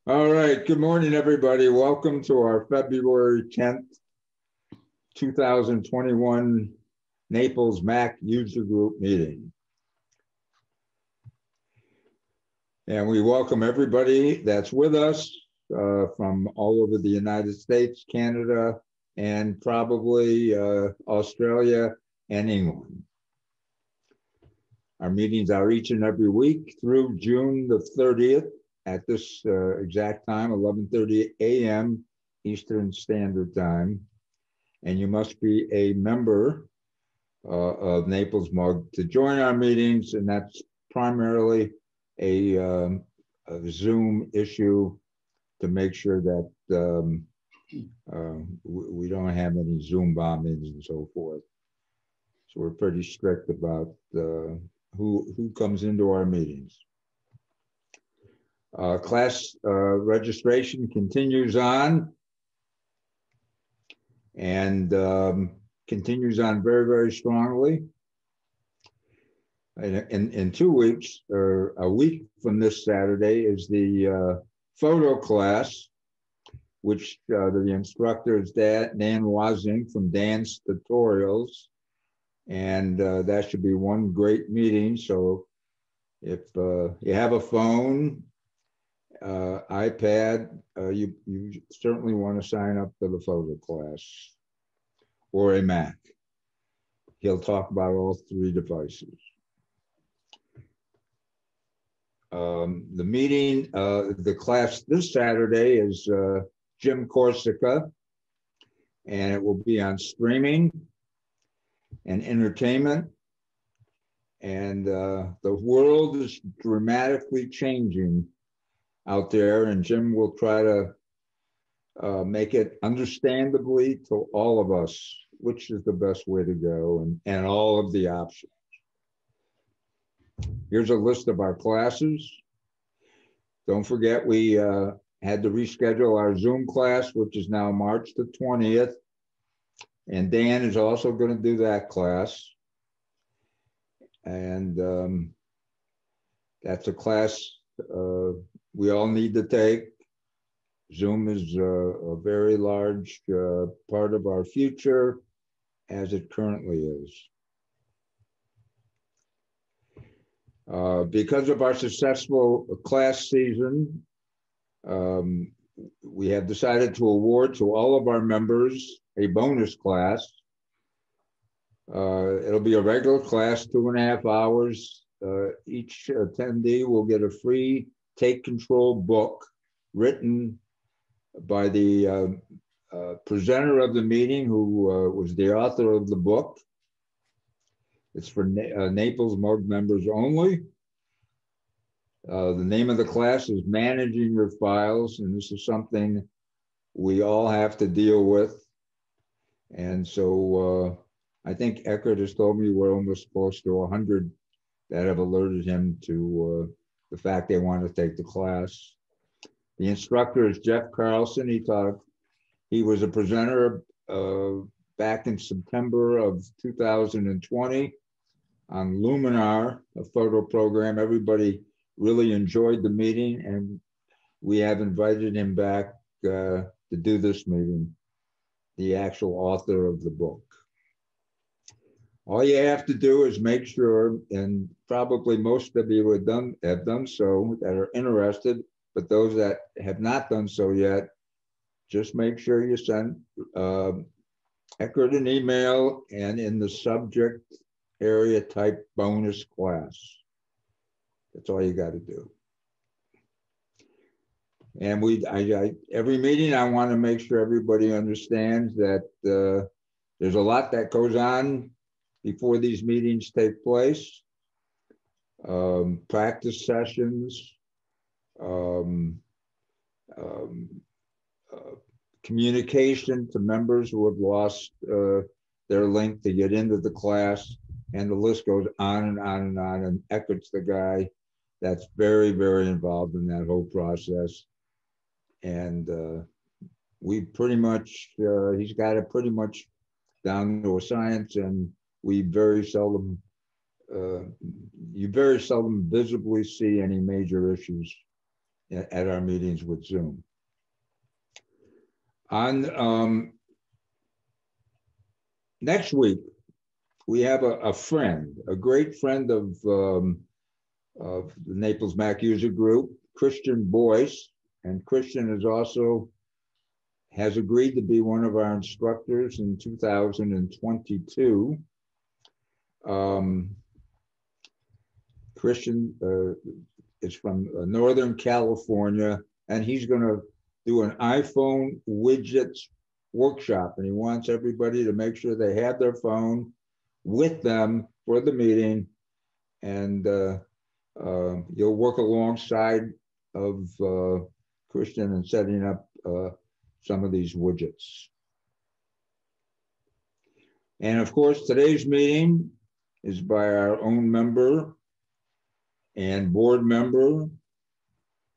All right, good morning, everybody. Welcome to our February 10th, 2021 Naples Mac User Group meeting. And we welcome everybody that's with us from all over the United States, Canada, and probably Australia and England. Our meetings are each and every week through June the 30th. At this exact time, 11:30 a.m. Eastern Standard Time. And you must be a member of Naples MUG to join our meetings, and that's primarily a Zoom issue to make sure that we don't have any Zoom bombings and so forth. So we're pretty strict about who comes into our meetings. Class registration continues on and continues on very, very strongly. In 2 weeks, or a week from this Saturday, is the photo class, which the instructor is Dan Wazing from Dan's Tutorials. And that should be one great meeting. So if you have a phone, iPad, you certainly want to sign up for the photo class, or a Mac. He'll talk about all three devices. The meeting, the class this Saturday is Jim Corsica, and it will be on streaming and entertainment. And the world is dramatically changing out there, and Jim will try to make it understandably to all of us, which is the best way to go, and all of the options. Here's a list of our classes. Don't forget, we had to reschedule our Zoom class, which is now March the 20th. And Dan is also going to do that class. And that's a class we all need to take. Zoom is a very large part of our future, as it currently is. Because of our successful class season, we have decided to award to all of our members a bonus class. It'll be a regular class, 2.5 hours. Each attendee will get a free Take Control book written by the presenter of the meeting, who was the author of the book. It's for Naples MUG members only. The name of the class is Managing Your Files, and this is something we all have to deal with. And so I think Eckert has told me we're almost close to 100 that have alerted him to the fact they want to take the class. The instructor is Jeff Carlson. He was a presenter back in September of 2020 on Luminar, a photo program. Everybody really enjoyed the meeting, and we have invited him back to do this meeting, the actual author of the book. All you have to do is make sure, and probably most of you have done so that are interested, but those that have not done so yet, just make sure you send Eckert an email, and in the subject area type bonus class. That's all you got to do. And every meeting, I want to make sure everybody understands that there's a lot that goes on before these meetings take place. Practice sessions, communication to members who have lost their link to get into the class, and the list goes on and on and on. And Eckert's the guy that's very, very involved in that whole process. And we pretty much, he's got it pretty much down to a science, and we very seldom, you very seldom visibly see any major issues at our meetings with Zoom. On next week, we have a friend, a great friend of the Naples Mac User Group, Christian Boyce, and Christian is also has agreed to be one of our instructors in 2022. Christian is from Northern California, and he's going to do an iPhone widgets workshop, and he wants everybody to make sure they have their phone with them for the meeting, and you'll work alongside of Christian in setting up some of these widgets. And of course, today's meeting is by our own member and board member,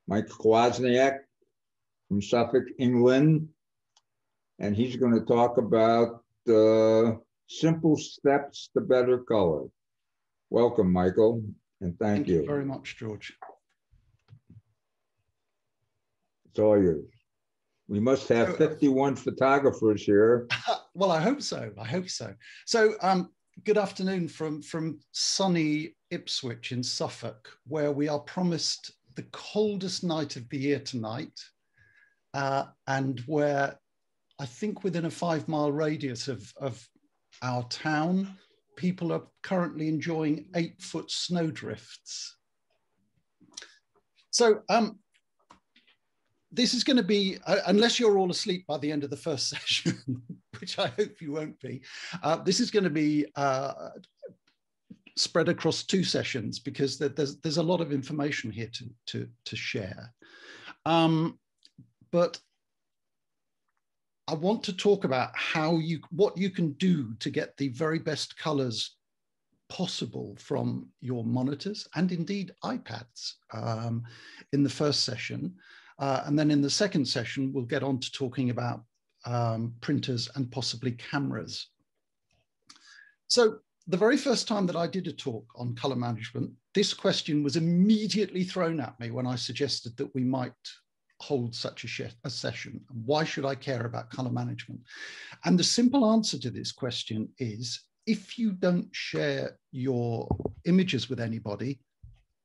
Mike Kwasniak from Suffolk, England. And he's going to talk about simple steps to better color. Welcome, Michael, and thank you. Thank you very much, George. It's all yours. We must have 51 photographers here. Well, I hope so. I hope so. So good afternoon from sunny Ipswich in Suffolk, where we are promised the coldest night of the year tonight, and where I think within a 5-mile radius of our town, people are currently enjoying 8-foot snowdrifts. So this is going to be, unless you're all asleep by the end of the first session, which I hope you won't be, this is going to be spread across 2 sessions because there's a lot of information here to share. But I want to talk about what you can do to get the very best colors possible from your monitors and indeed iPads in the first session. And then in the second session, we'll get on to talking about printers and possibly cameras. So the very first time that I did a talk on color management, this question was immediately thrown at me when I suggested that we might hold such a session. Why should I care about color management? And the simple answer to this question is, if you don't share your images with anybody,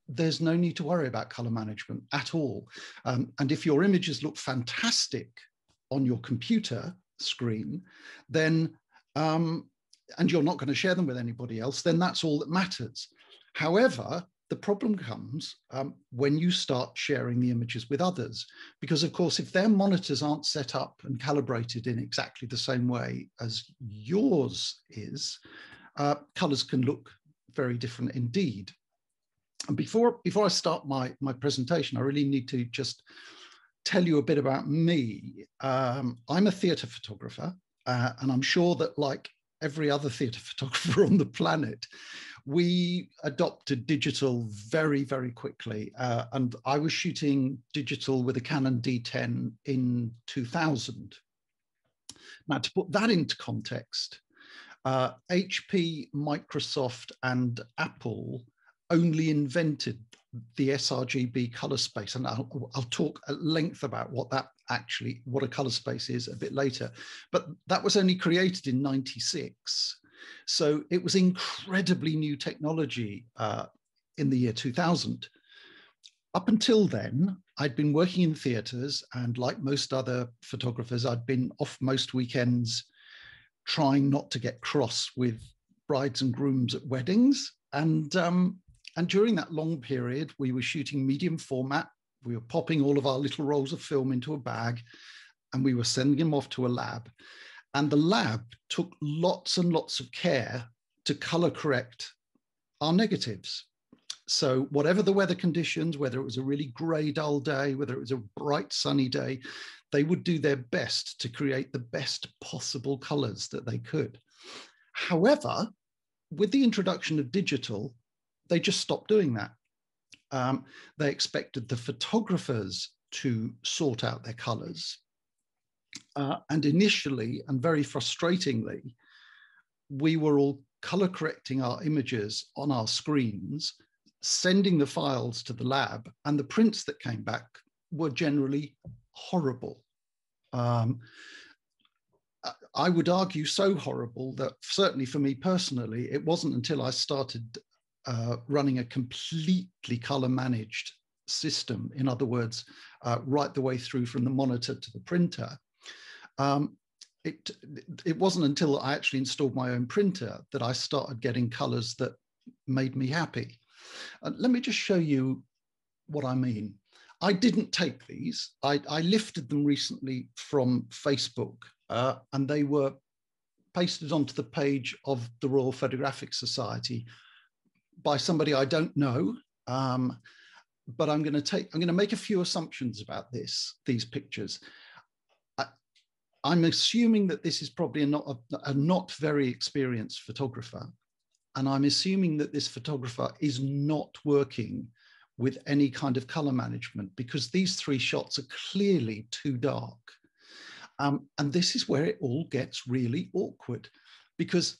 there's no need to worry about color management at all. And if your images look fantastic on your computer screen, then, and you're not going to share them with anybody else, then that's all that matters. However, the problem comes when you start sharing the images with others, because of course, if their monitors aren't set up and calibrated in exactly the same way as yours is, colors can look very different indeed. And before I start my presentation, I really need to just tell you a bit about me. I'm a theatre photographer, and I'm sure that like every other theatre photographer on the planet, we adopted digital very, very quickly. And I was shooting digital with a Canon D10 in 2000. Now, to put that into context, HP, Microsoft, and Apple only invented the sRGB color space, and I'll talk at length about what a color space is a bit later. But that was only created in '96, so it was incredibly new technology in the year 2000. Up until then, I'd been working in theaters, and like most other photographers, I'd been off most weekends trying not to get cross with brides and grooms at weddings. And during that long period, we were shooting medium format. We were popping all of our little rolls of film into a bag, and we were sending them off to a lab. And the lab took lots and lots of care to color correct our negatives. So whatever the weather conditions, whether it was a really gray, dull day, whether it was a bright, sunny day, they would do their best to create the best possible colors that they could. However, with the introduction of digital, they just stopped doing that. They expected the photographers to sort out their colors. And initially, and very frustratingly, we were all color correcting our images on our screens, sending the files to the lab, and the prints that came back were generally horrible. I would argue so horrible that certainly for me personally, it wasn't until I started running a completely color managed system, in other words, right the way through from the monitor to the printer. It wasn't until I actually installed my own printer that I started getting colors that made me happy. Let me just show you what I mean. I didn't take these. I lifted them recently from Facebook, and they were pasted onto the page of the Royal Photographic Society by somebody I don't know. But I'm going to make a few assumptions about these pictures. I'm assuming that this is probably a not very experienced photographer. And I'm assuming that this photographer is not working with any kind of color management, because these three shots are clearly too dark. And this is where it all gets really awkward, because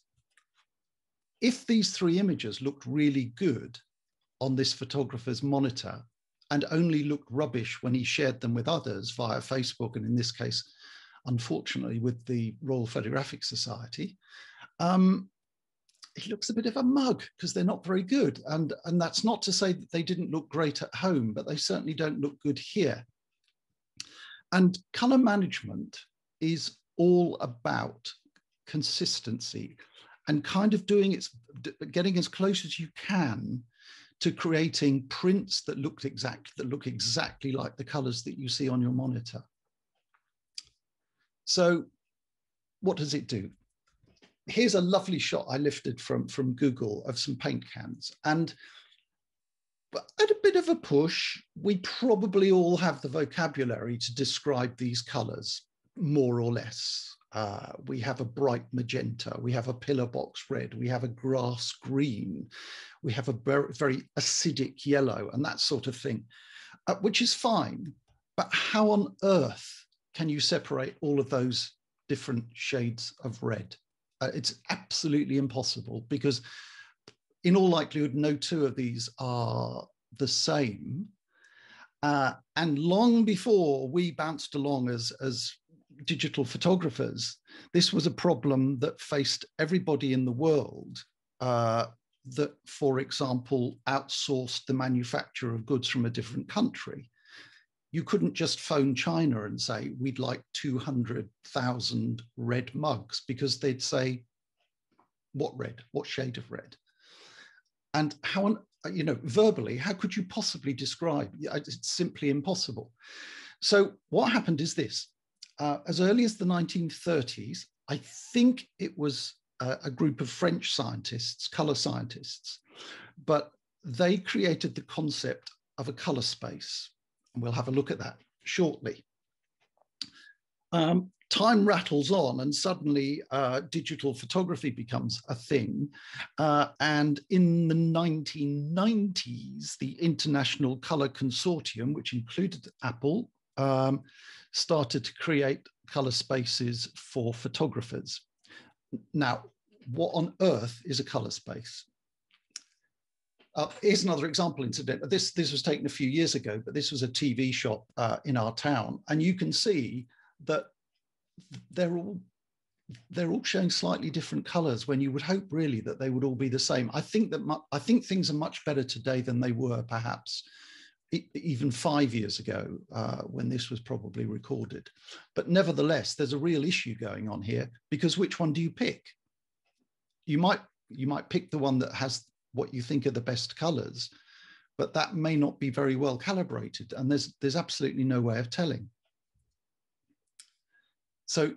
if these three images looked really good on this photographer's monitor and only looked rubbish when he shared them with others via Facebook, and in this case, unfortunately, with the Royal Photographic Society, it looks a bit of a mug because they're not very good. And that's not to say that they didn't look great at home, but they certainly don't look good here. And color management is all about consistency and kind of getting as close as you can to creating prints that look exactly like the colors that you see on your monitor. So what does it do? Here's a lovely shot I lifted from Google of some paint cans. And at a bit of a push, we probably all have the vocabulary to describe these colors, more or less. We have a bright magenta, we have a pillar box red, we have a grass green, we have a very acidic yellow, and that sort of thing, which is fine. But how on earth can you separate all of those different shades of red? It's absolutely impossible, because in all likelihood, no two of these are the same. And long before we bounced along as digital photographers, this was a problem that faced everybody in the world that, for example, outsourced the manufacture of goods from a different country. You couldn't just phone China and say, we'd like 200,000 red mugs, because they'd say, what red? What shade of red? And how, verbally, how could you possibly describe? It's simply impossible. So what happened is this. As early as the 1930s, I think it was a group of French scientists, color scientists, but they created the concept of a color space. And we'll have a look at that shortly. Time rattles on, and suddenly digital photography becomes a thing. And in the 1990s, the International Color Consortium, which included Apple, started to create color spaces for photographers. Now, what on earth is a color space? Here's another example, incident. This was taken a few years ago, but this was a TV shot in our town. And you can see that they're all showing slightly different colors, when you would hope really that they would all be the same. I think things are much better today than they were perhaps even 5 years ago, when this was probably recorded. But nevertheless, there's a real issue going on here, because which one do you pick? You might pick the one that has what you think are the best colors, but that may not be very well calibrated, and there's absolutely no way of telling. So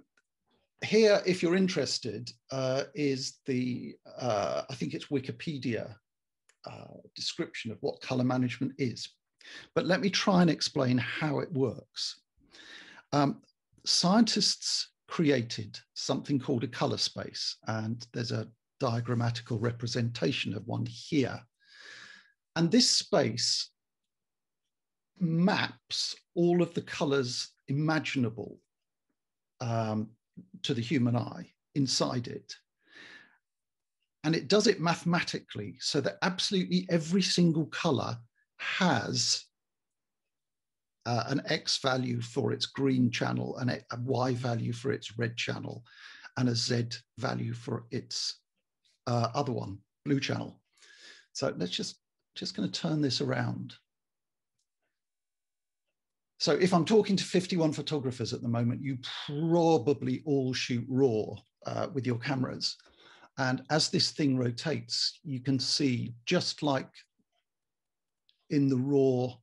here, if you're interested, is the, I think it's Wikipedia description of what color management is. But let me try and explain how it works. Scientists created something called a color space, and there's a diagrammatical representation of one here. And this space maps all of the colors imaginable to the human eye inside it. And it does it mathematically, so that absolutely every single color has an X value for its green channel, a Y value for its red channel, and a Z value for its other one, blue channel. So let's just going to turn this around. So if I'm talking to 51 photographers at the moment, you probably all shoot RAW with your cameras. And as this thing rotates, you can see, just like in the RAW,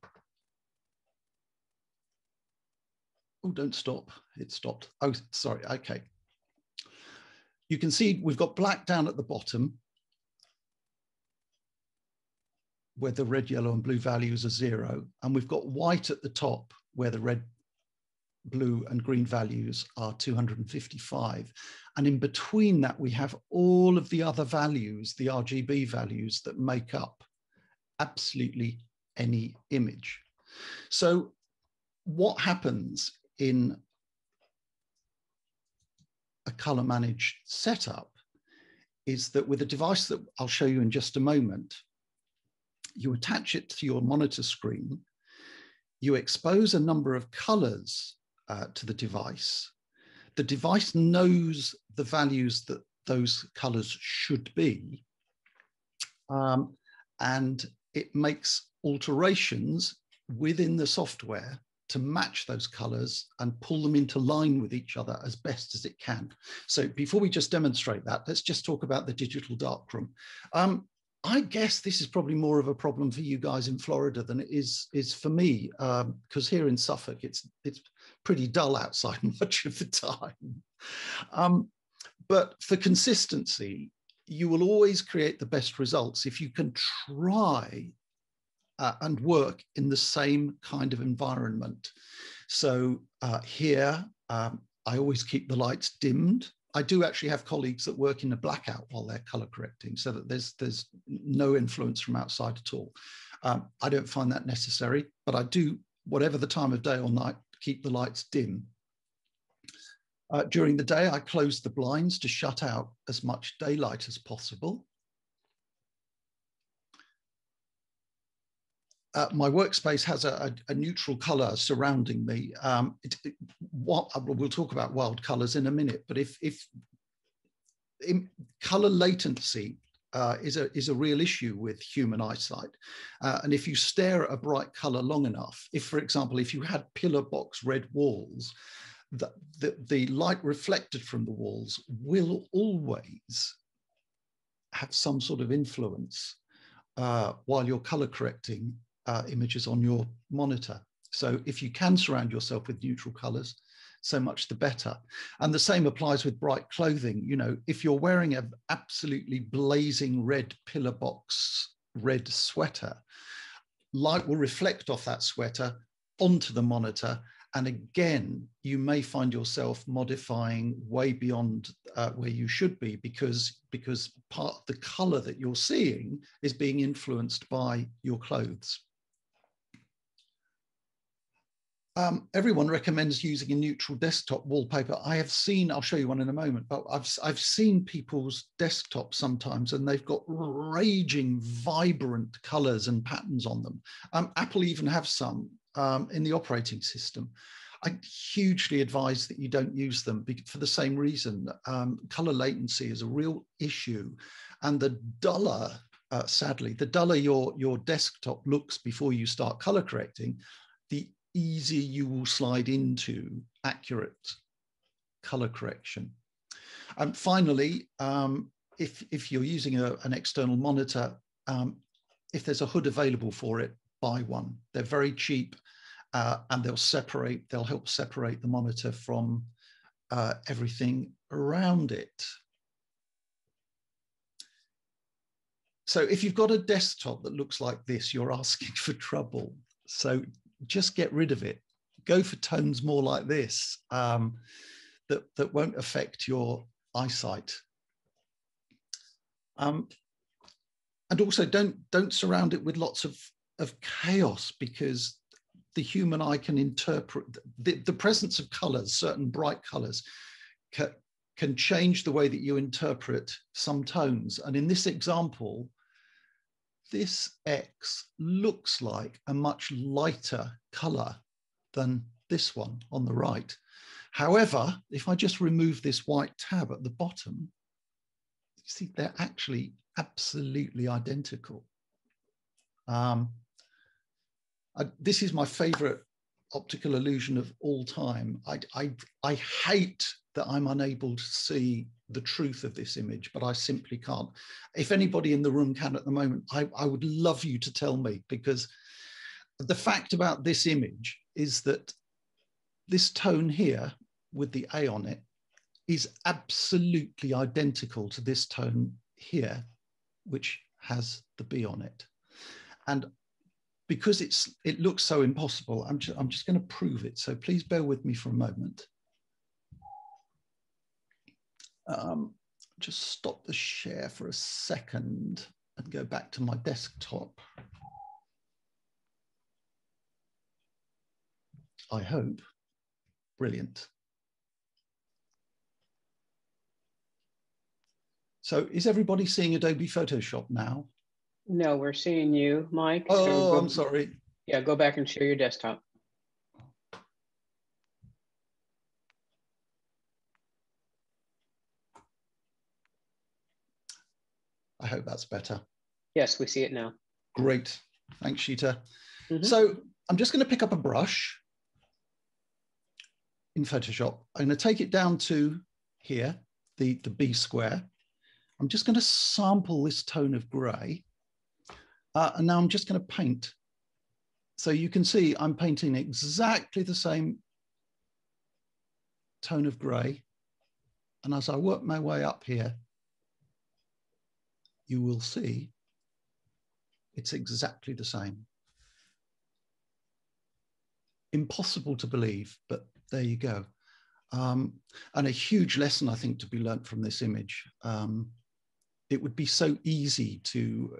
oh, don't stop, it stopped. Oh, sorry, okay. You can see we've got black down at the bottom, where the red, yellow, and blue values are 0. And we've got white at the top, where the red, blue, and green values are 255. And in between that, we have all of the other values, the RGB values that make up absolutely any image. So what happens in a color managed setup is that with a device that I'll show you in just a moment, you attach it to your monitor screen, you expose a number of colors to the device. The device knows the values that those colors should be, and it makes alterations within the software to match those colors and pull them into line with each other as best as it can. So before we just demonstrate that, let's just talk about the digital darkroom. I guess this is probably more of a problem for you guys in Florida than it is for me, because here in Suffolk, it's pretty dull outside much of the time. But for consistency, you will always create the best results if you can try and work in the same kind of environment. So here, I always keep the lights dimmed. I do actually have colleagues that work in a blackout while they're color correcting, so that there's no influence from outside at all. I don't find that necessary, but I do, whatever the time of day or night, keep the lights dim. During the day, I close the blinds to shut out as much daylight as possible. My workspace has a neutral color surrounding me. We'll talk about wild colors in a minute, but if color latency is a real issue with human eyesight. And if you stare at a bright color long enough, if, for example, if you had pillar box red walls, the light reflected from the walls will always have some sort of influence while you're color correcting images on your monitor. So if you can surround yourself with neutral colors, so much the better. And the same applies with bright clothing. You know, if you're wearing an absolutely blazing red pillar box red sweater, light will reflect off that sweater onto the monitor. And again, you may find yourself modifying way beyond where you should be, because part of the color that you're seeing is being influenced by your clothes. Everyone recommends using a neutral desktop wallpaper. I have seen, I'll show you one in a moment, but I've seen people's desktops sometimes and they've got raging, vibrant colors and patterns on them. Apple even have some in the operating system. I hugely advise that you don't use them for the same reason. Color latency is a real issue, and the duller, sadly, the duller your desktop looks before you start color correcting, the easier you will slide into accurate color correction. And finally, if you're using an external monitor, if there's a hood available for it, buy one. They're very cheap, and they'll help separate the monitor from everything around it. So if you've got a desktop that looks like this, you're asking for trouble. So just get rid of it. Go for tones more like this, that won't affect your eyesight. And also don't surround it with lots of chaos, because the human eye can interpret the presence of colors, certain bright colors can change the way that you interpret some tones. And in this example, this X looks like a much lighter color than this one on the right. However, if I just remove this white tab at the bottom, you see they're actually absolutely identical. This is my favorite optical illusion of all time. I hate that I'm unable to see the truth of this image, but I simply can't. If anybody in the room can at the moment, I would love you to tell me, because the fact about this image is that this tone here with the A on it is absolutely identical to this tone here, which has the B on it. And because it looks so impossible, I'm just going to prove it. So please bear with me for a moment. Just stop the share for a second and go back to my desktop. I hope. Brilliant. So is everybody seeing Adobe Photoshop now? No, we're seeing you, Mike. Oh, so I'm sorry. Yeah, go back and share your desktop. I hope that's better. Yes, we see it now. Great. Thanks, Sheeta. So I'm just going to pick up a brush in Photoshop. I'm going to take it down to here, the B square. I'm just going to sample this tone of gray. And now I'm just going to paint. So you can see I'm painting exactly the same tone of gray. And as I work my way up here, you will see it's exactly the same. Impossible to believe, but there you go. And a huge lesson, I think, to be learnt from this image. It would be so easy to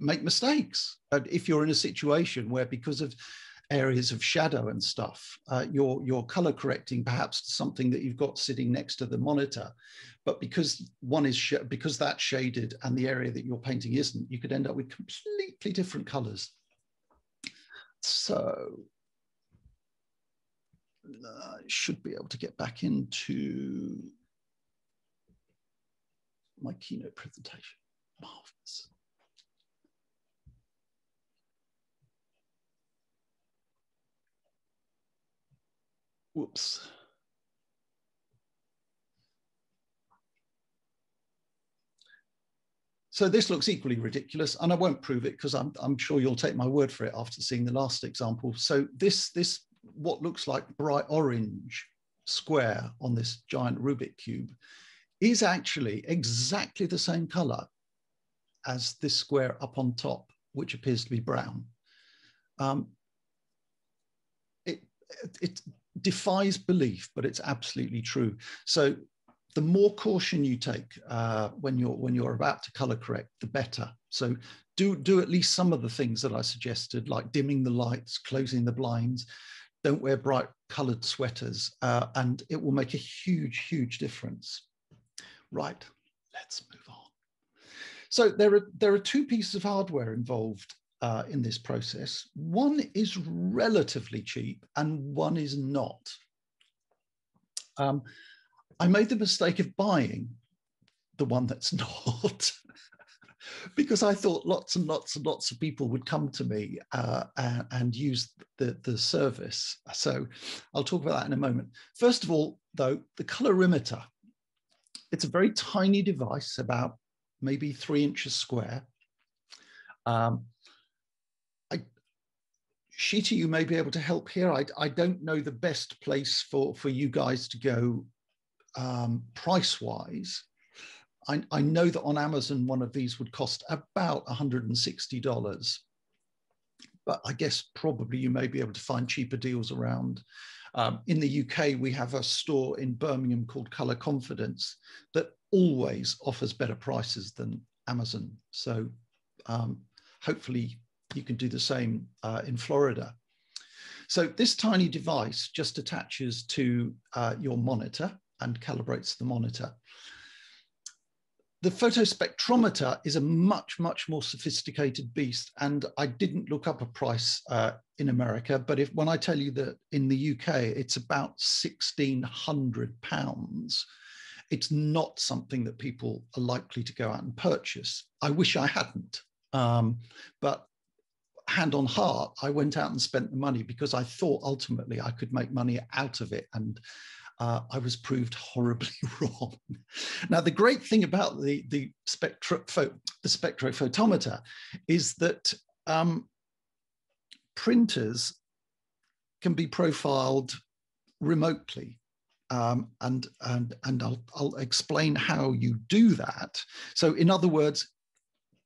make mistakes. If you're in a situation where, because of areas of shadow and stuff, you're color correcting perhaps to something that you've got sitting next to the monitor, but because one is because that's shaded and the area that you're painting isn't, you could end up with completely different colors. So I should be able to get back into my keynote presentation. Marvelous. Whoops. So this looks equally ridiculous, and I won't prove it because I'm sure you'll take my word for it after seeing the last example. So this what looks like bright orange square on this giant Rubik cube is actually exactly the same color as this square up on top, which appears to be brown. It defies belief, but it's absolutely true. So the more caution you take when you're about to color correct, the better. So do at least some of the things that I suggested, like dimming the lights, closing the blinds. Don't wear bright colored sweaters, and it will make a huge, huge difference. Right, let's move on. So there are two pieces of hardware involved in this process. One is relatively cheap and one is not. I made the mistake of buying the one that's not because I thought lots and lots and lots of people would come to me and use the service. So I'll talk about that in a moment. First of all, though, the colorimeter. It's a very tiny device, about maybe 3 inches square. Sheeta, you may be able to help here. I don't know the best place for you guys to go price-wise. I know that on Amazon, one of these would cost about $160. But I guess probably you may be able to find cheaper deals around. In the UK, we have a store in Birmingham called Colour Confidence that always offers better prices than Amazon. So hopefully you can do the same in Florida. So this tiny device just attaches to your monitor and calibrates the monitor. The photospectrometer is a much, much more sophisticated beast. And I didn't look up a price in America, but when I tell you that in the UK, it's about £1,600, it's not something that people are likely to go out and purchase. I wish I hadn't, but hand on heart, I went out and spent the money because I thought ultimately I could make money out of it. And I was proved horribly wrong. Now, the great thing about the spectrophotometer is that printers can be profiled remotely. And I'll explain how you do that. So in other words,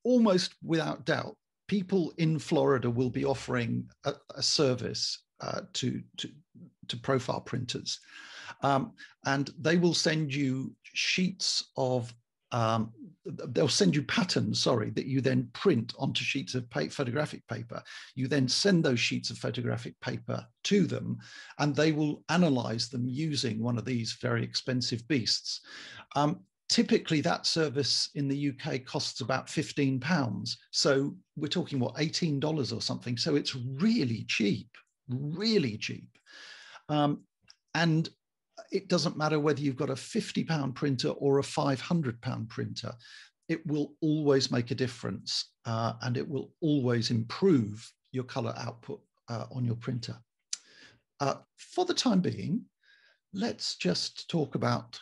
almost without doubt, people in Florida will be offering a service to profile printers. And they will send you sheets of, they'll send you patterns, sorry, that you then print onto sheets of photographic paper. You then send those sheets of photographic paper to them, and they will analyze them using one of these very expensive beasts. Typically, that service in the UK costs about £15. So we're talking, what, $18 or something. So it's really cheap, really cheap. And it doesn't matter whether you've got a £50 printer or a £500 printer, it will always make a difference, and it will always improve your color output on your printer. For the time being, let's just talk about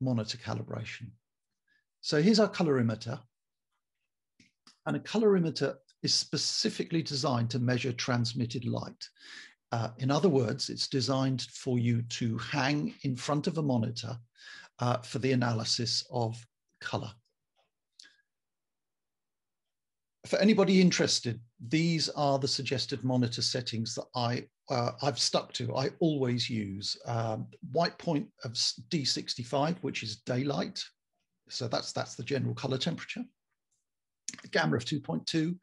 monitor calibration. So here's our colorimeter, and a colorimeter is specifically designed to measure transmitted light. In other words, it's designed for you to hang in front of a monitor for the analysis of color. For anybody interested, these are the suggested monitor settings that I've stuck to. I always use white point of D65, which is daylight. So that's the general color temperature. Gamma of 2.2.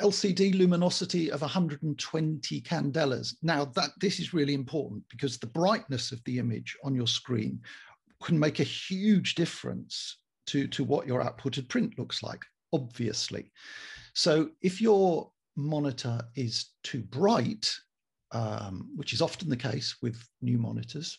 LCD luminosity of 120 candelas. Now this is really important because the brightness of the image on your screen can make a huge difference to what your outputted print looks like, obviously. So if your monitor is too bright, which is often the case with new monitors,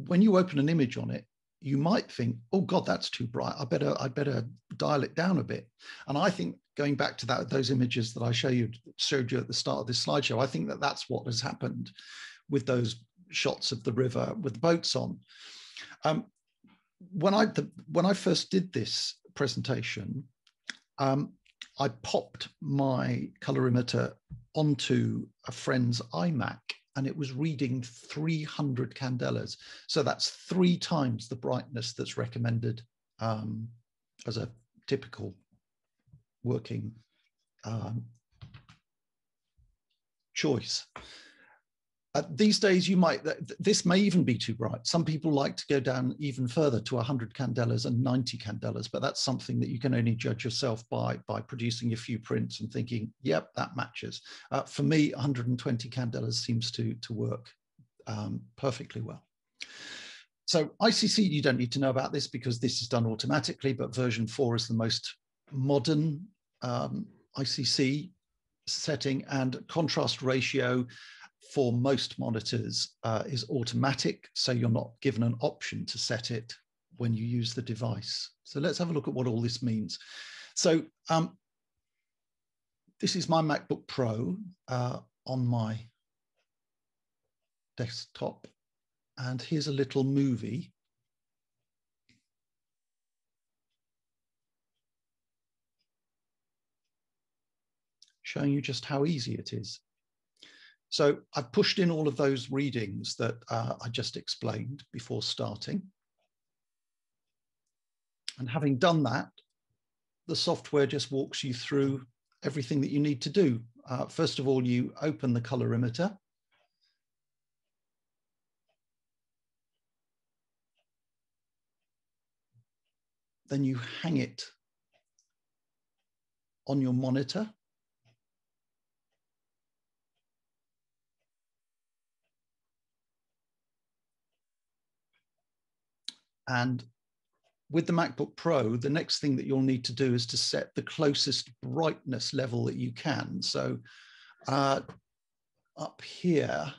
when you open an image on it, you might think, oh God, that's too bright. I'd better dial it down a bit. And I think, going back to those images that I showed you at the start of this slideshow, I think that that's what has happened with those shots of the river with the boats on. When I first did this presentation, I popped my colorimeter onto a friend's iMac, and it was reading 300 candelas. So that's 3 times the brightness that's recommended as a typical working choice. These days, this may even be too bright. Some people like to go down even further to 100 candelas and 90 candelas, but that's something that you can only judge yourself by producing a few prints and thinking, yep, that matches. For me, 120 candelas seems to work perfectly well. So ICC, you don't need to know about this because this is done automatically, but version 4 is the most modern ICC setting, and contrast ratio for most monitors is automatic, so you're not given an option to set it when you use the device. So let's have a look at what all this means. So this is my MacBook Pro on my desktop, and here's a little movie. Showing you just how easy it is. So I've pushed in all of those readings that I just explained before starting. And having done that, the software just walks you through everything that you need to do. First of all, you open the colorimeter. Then you hang it on your monitor. And with the MacBook Pro, the next thing that you'll need to do is to set the closest brightness level that you can. So up here,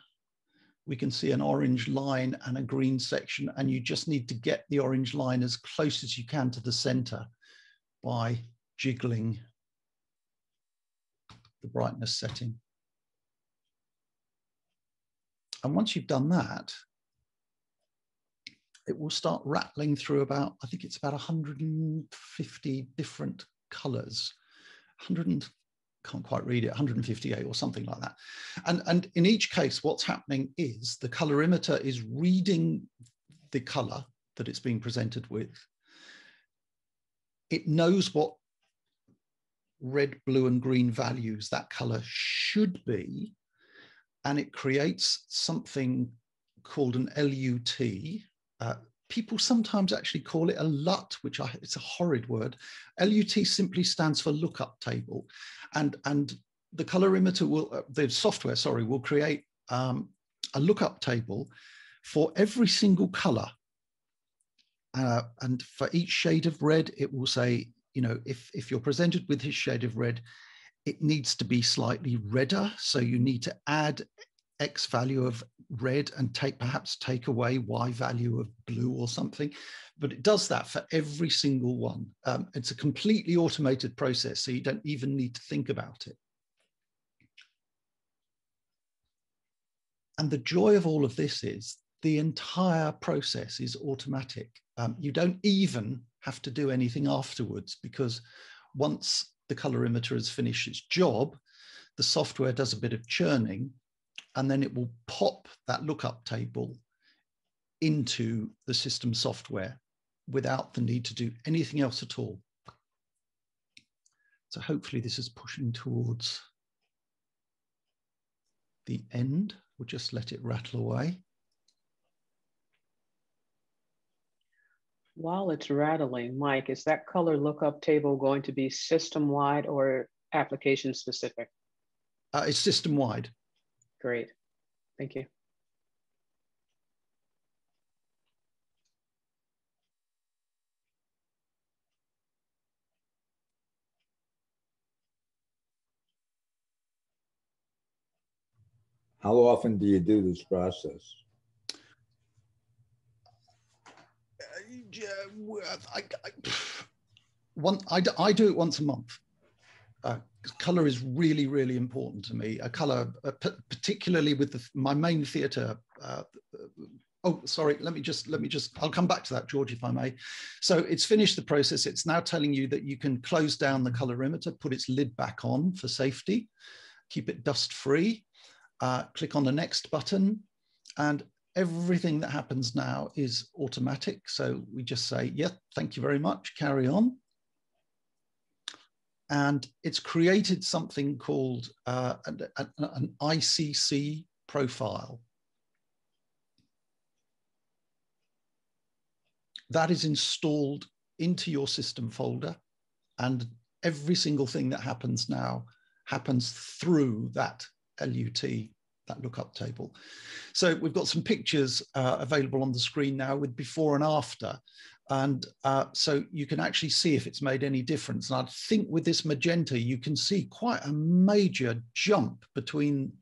we can see an orange line and a green section, and you just need to get the orange line as close as you can to the center by jiggling the brightness setting. And once you've done that, it will start rattling through about, I think it's about 150 different colors. Can't quite read it, 158 or something like that. And in each case, what's happening is the colorimeter is reading the color that it's being presented with. It knows what red, blue, and green values that color should be, and it creates something called an LUT. People sometimes actually call it a LUT, which it's a horrid word. LUT simply stands for lookup table, and the colorimeter will, the software, sorry, will create a lookup table for every single color, and for each shade of red, it will say, you know, if you're presented with this shade of red, it needs to be slightly redder, so you need to add X value of red and perhaps take away Y value of blue or something. But it does that for every single one. It's a completely automated process, so you don't even need to think about it. And the joy of all of this is the entire process is automatic. You don't even have to do anything afterwards, because once the colorimeter has finished its job, the software does a bit of churning, and then it will pop that lookup table into the system software without the need to do anything else at all. So hopefully this is pushing towards the end. We'll just let it rattle away. While it's rattling, Mike, is that color lookup table going to be system-wide or application-specific? It's system-wide. Great, thank you. How often do you do this process? I do it once a month. Color is really, really important to me. Color, particularly with my main theatre. Oh, sorry. Let me just. I'll come back to that, George, if I may. So it's finished the process. It's now telling you that you can close down the colorimeter, put its lid back on for safety, keep it dust-free. Click on the next button, and everything that happens now is automatic. So we just say, yeah, thank you very much, carry on. And it's created something called an ICC profile. That is installed into your system folder, and every single thing that happens now happens through that LUT, that lookup table. So we've got some pictures available on the screen now with before and after. And so you can actually see if it's made any difference. And I think with this magenta, you can see quite a major jump between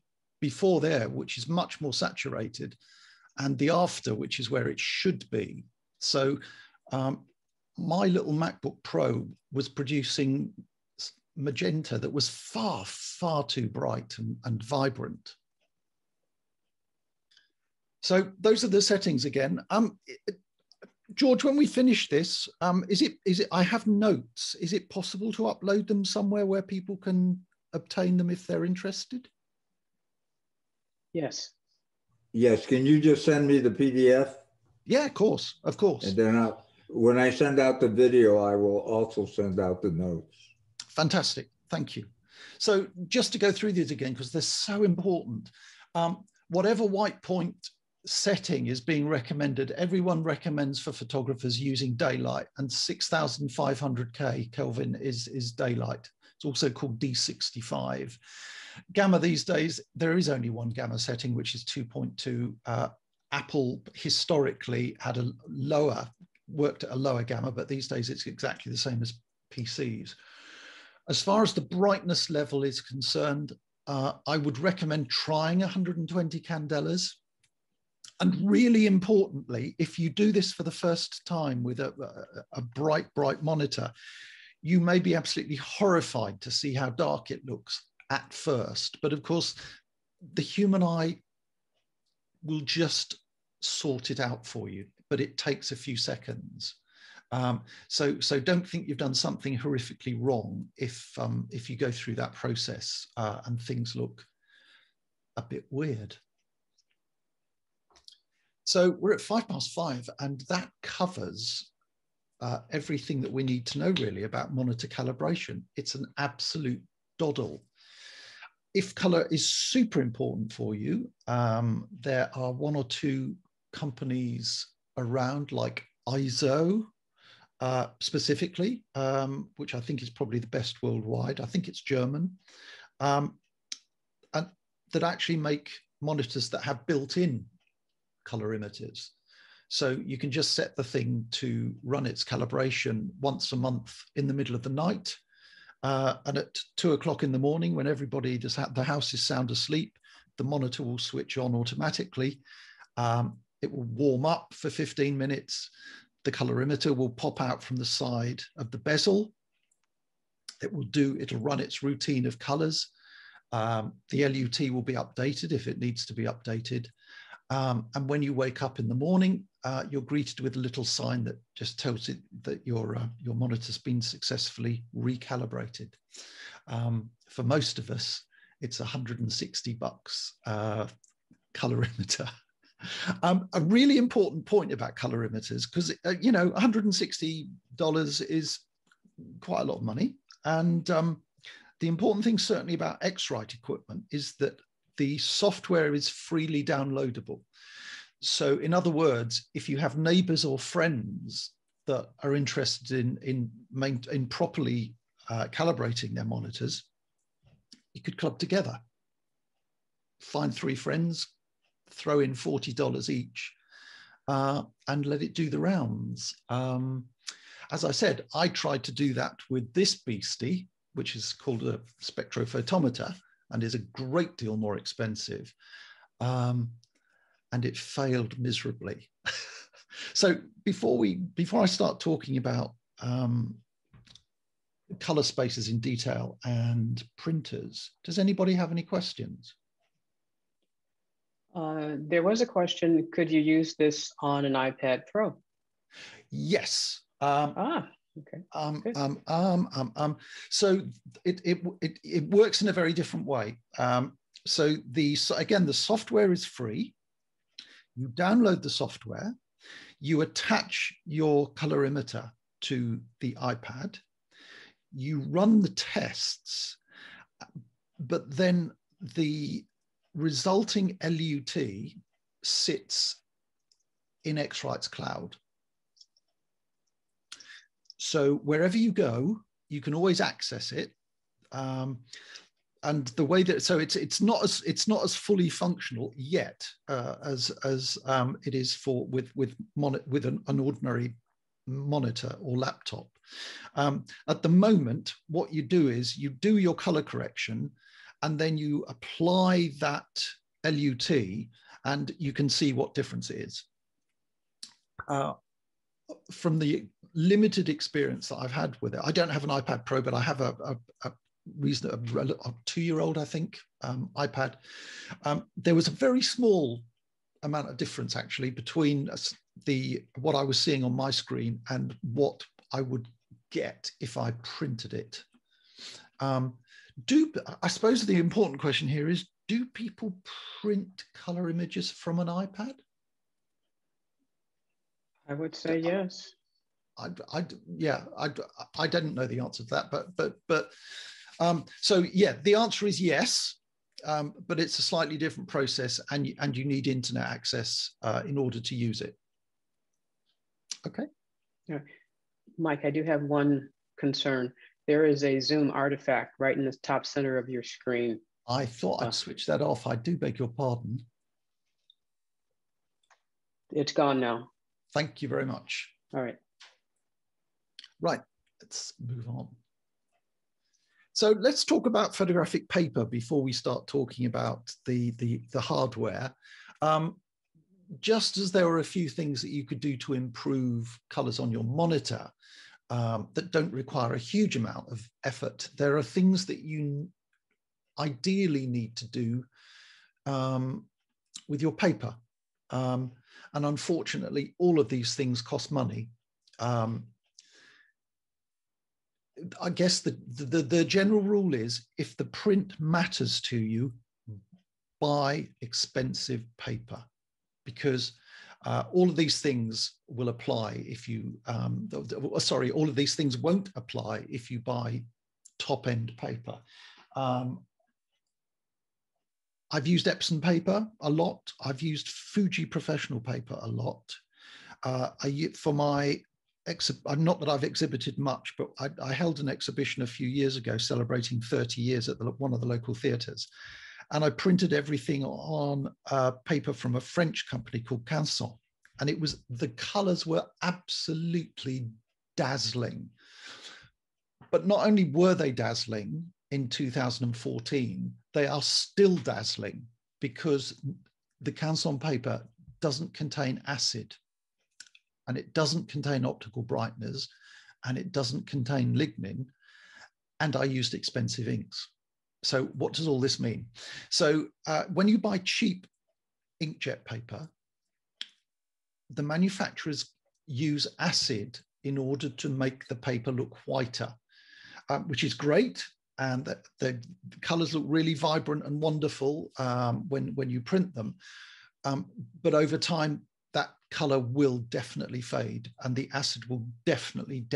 before there, which is much more saturated, and the after, which is where it should be. So my little MacBook Pro was producing magenta that was far, far too bright and vibrant. So those are the settings again. George, when we finish this, is it? I have notes. Is it possible to upload them somewhere where people can obtain them if they're interested? Yes. Yes. Can you just send me the PDF? Yeah, of course, of course. And then when I send out the video, I will also send out the notes. Fantastic. Thank you. So just to go through these again, because they're so important, whatever white point setting is being recommended, everyone recommends for photographers using daylight, and 6,500 Kelvin is daylight. It's also called D65. Gamma these days, there is only one gamma setting, which is 2.2. Apple historically had a lower worked at a lower gamma, but these days it's exactly the same as PCs. As far as the brightness level is concerned, I would recommend trying 120 candelas. And really importantly, if you do this for the first time with a bright monitor, you may be absolutely horrified to see how dark it looks at first. But of course, the human eye will just sort it out for you, but it takes a few seconds. So don't think you've done something horrifically wrong if you go through that process and things look a bit weird. So we're at 5:05, and that covers everything that we need to know really about monitor calibration. It's an absolute doddle. If color is super important for you, there are one or two companies around like ISO specifically, which I think is probably the best worldwide. I think it's German, and that actually make monitors that have built-in colorimeters. So you can just set the thing to run its calibration once a month in the middle of the night. And at 2 o'clock in the morning, when everybody the house is sound asleep, the monitor will switch on automatically. It will warm up for 15 minutes. The colorimeter will pop out from the side of the bezel. It'll run its routine of colors. The LUT will be updated if it needs to be updated. And when you wake up in the morning, you're greeted with a little sign that just tells it that your monitor's been successfully recalibrated. For most of us, it's $160 colorimeter. A really important point about colorimeters, because you know, $160 is quite a lot of money. And the important thing certainly about X-Rite equipment is that the software is freely downloadable. So in other words, if you have neighbors or friends that are interested in properly calibrating their monitors, you could club together, find 3 friends, throw in $40 each, and let it do the rounds. As I said, I tried to do that with this beastie, which is called a spectrophotometer, and is a great deal more expensive. And it failed miserably. So before I start talking about color spaces in detail and printers, does anybody have any questions? There was a question, could you use this on an iPad Pro? Yes. Okay. So it works in a very different way. So again, the software is free. You download the software, you attach your colorimeter to the iPad, you run the tests, but then the resulting LUT sits in X-Rite's cloud. So wherever you go, you can always access it. And the way that, so it's not as fully functional yet as it is with an ordinary monitor or laptop. At the moment, what you do is you do your color correction, and then you apply that LUT, and you can see what difference it is. From the limited experience that I've had with it, I don't have an iPad Pro, but I have a 2-year-old, I think, iPad. There was a very small amount of difference actually between what I was seeing on my screen and what I would get if I printed it. I suppose the important question here is, do people print color images from an iPad? I would say yes. I didn't know the answer to that, but so yeah, the answer is yes, but it's a slightly different process, and you need internet access in order to use it. Okay. Yeah. Mike, I do have one concern. There is a zoom artifact right in the top center of your screen. I thought I'd switch that off. I do beg your pardon. It's gone now. Thank you very much. All right. Right, let's move on. So let's talk about photographic paper before we start talking about the hardware. Just as there are a few things that you could do to improve colors on your monitor that don't require a huge amount of effort, there are things that you ideally need to do with your paper. And unfortunately, all of these things cost money. I guess the general rule is, if the print matters to you, buy expensive paper, because all of these things will apply if you, sorry, all of these things won't apply if you buy top-end paper. I've used Epson paper a lot. I've used Fuji professional paper a lot. For my not that I've exhibited much, but I held an exhibition a few years ago celebrating 30 years at one of the local theatres. And I printed everything on paper from a French company called Canson. And the colours were absolutely dazzling. But not only were they dazzling in 2014, they are still dazzling because the Canson paper doesn't contain acid, and it doesn't contain optical brighteners, and it doesn't contain lignin, and I used expensive inks. So what does all this mean? So when you buy cheap inkjet paper, the manufacturers use acid in order to make the paper look whiter, which is great, and the colors look really vibrant and wonderful when you print them. But over time, that color will definitely fade, and the acid will definitely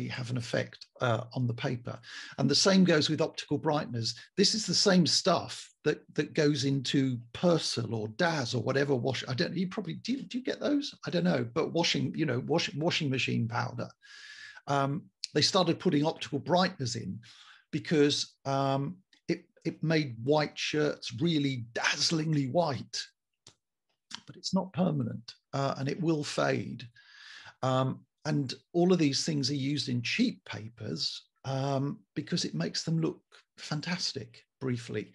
have an effect on the paper. And the same goes with optical brighteners. This is the same stuff that goes into Persil or Daz or whatever wash. I don't. You probably do you get those? I don't know. But washing machine powder. They started putting optical brighteners in because it made white shirts really dazzlingly white. But it's not permanent, and it will fade. And all of these things are used in cheap papers because it makes them look fantastic briefly.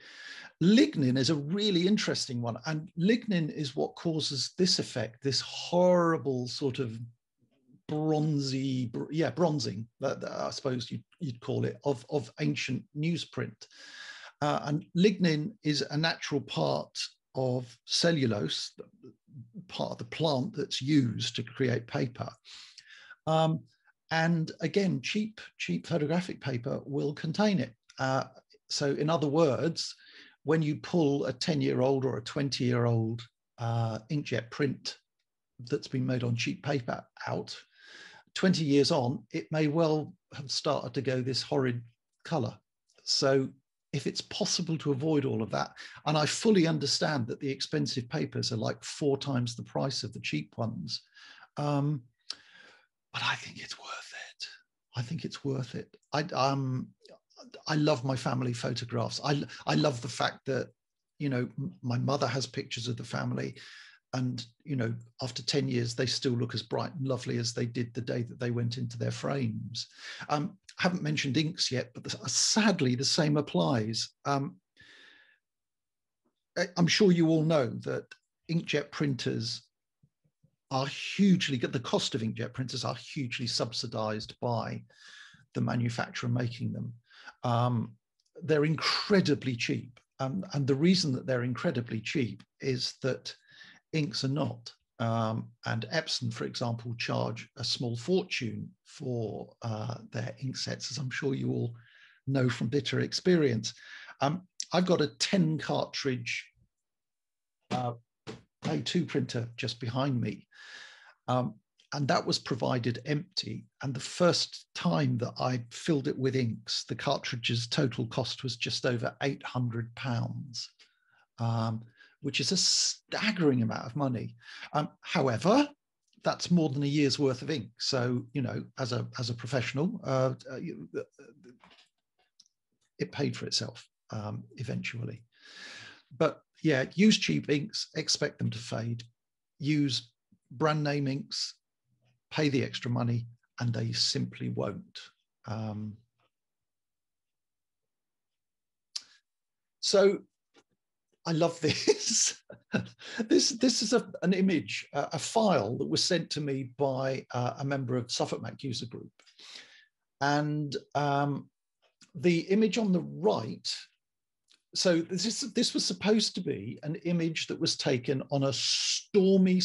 Lignin is a really interesting one, and lignin is what causes this effect, this horrible sort of bronzing, that I suppose you'd call it, of ancient newsprint. And lignin is a natural part of cellulose, part of the plant that's used to create paper. And again, cheap photographic paper will contain it. So in other words, when you pull a 10-year-old or a 20-year-old inkjet print that's been made on cheap paper out, 20 years on, it may well have started to go this horrid color. So if it's possible to avoid all of that, and I fully understand that the expensive papers are like 4 times the price of the cheap ones, but I think it's worth it. I think it's worth it. I love my family photographs. I love the fact that, you know, my mother has pictures of the family, and, you know, after 10 years, they still look as bright and lovely as they did the day that they went into their frames. I haven't mentioned inks yet, but sadly, the same applies. I'm sure you all know that inkjet printers are hugely, the cost of inkjet printers are hugely subsidized by the manufacturer making them. They're incredibly cheap. And the reason that they're incredibly cheap is that inks are not. And Epson, for example, charge a small fortune for their ink sets, as I'm sure you all know from bitter experience. I've got a 10 cartridge A2 printer just behind me. And that was provided empty. And the first time that I filled it with inks, the cartridge's total cost was just over £800. Which is a staggering amount of money. However, that's more than a year's worth of ink. So, you know, as a professional, it paid for itself eventually. But yeah, use cheap inks, expect them to fade. Use brand name inks, pay the extra money, and they simply won't. So I love this. This is an image, a file that was sent to me by a member of Suffolk Mac user group. And the image on the right, so this was supposed to be an image that was taken on a stormy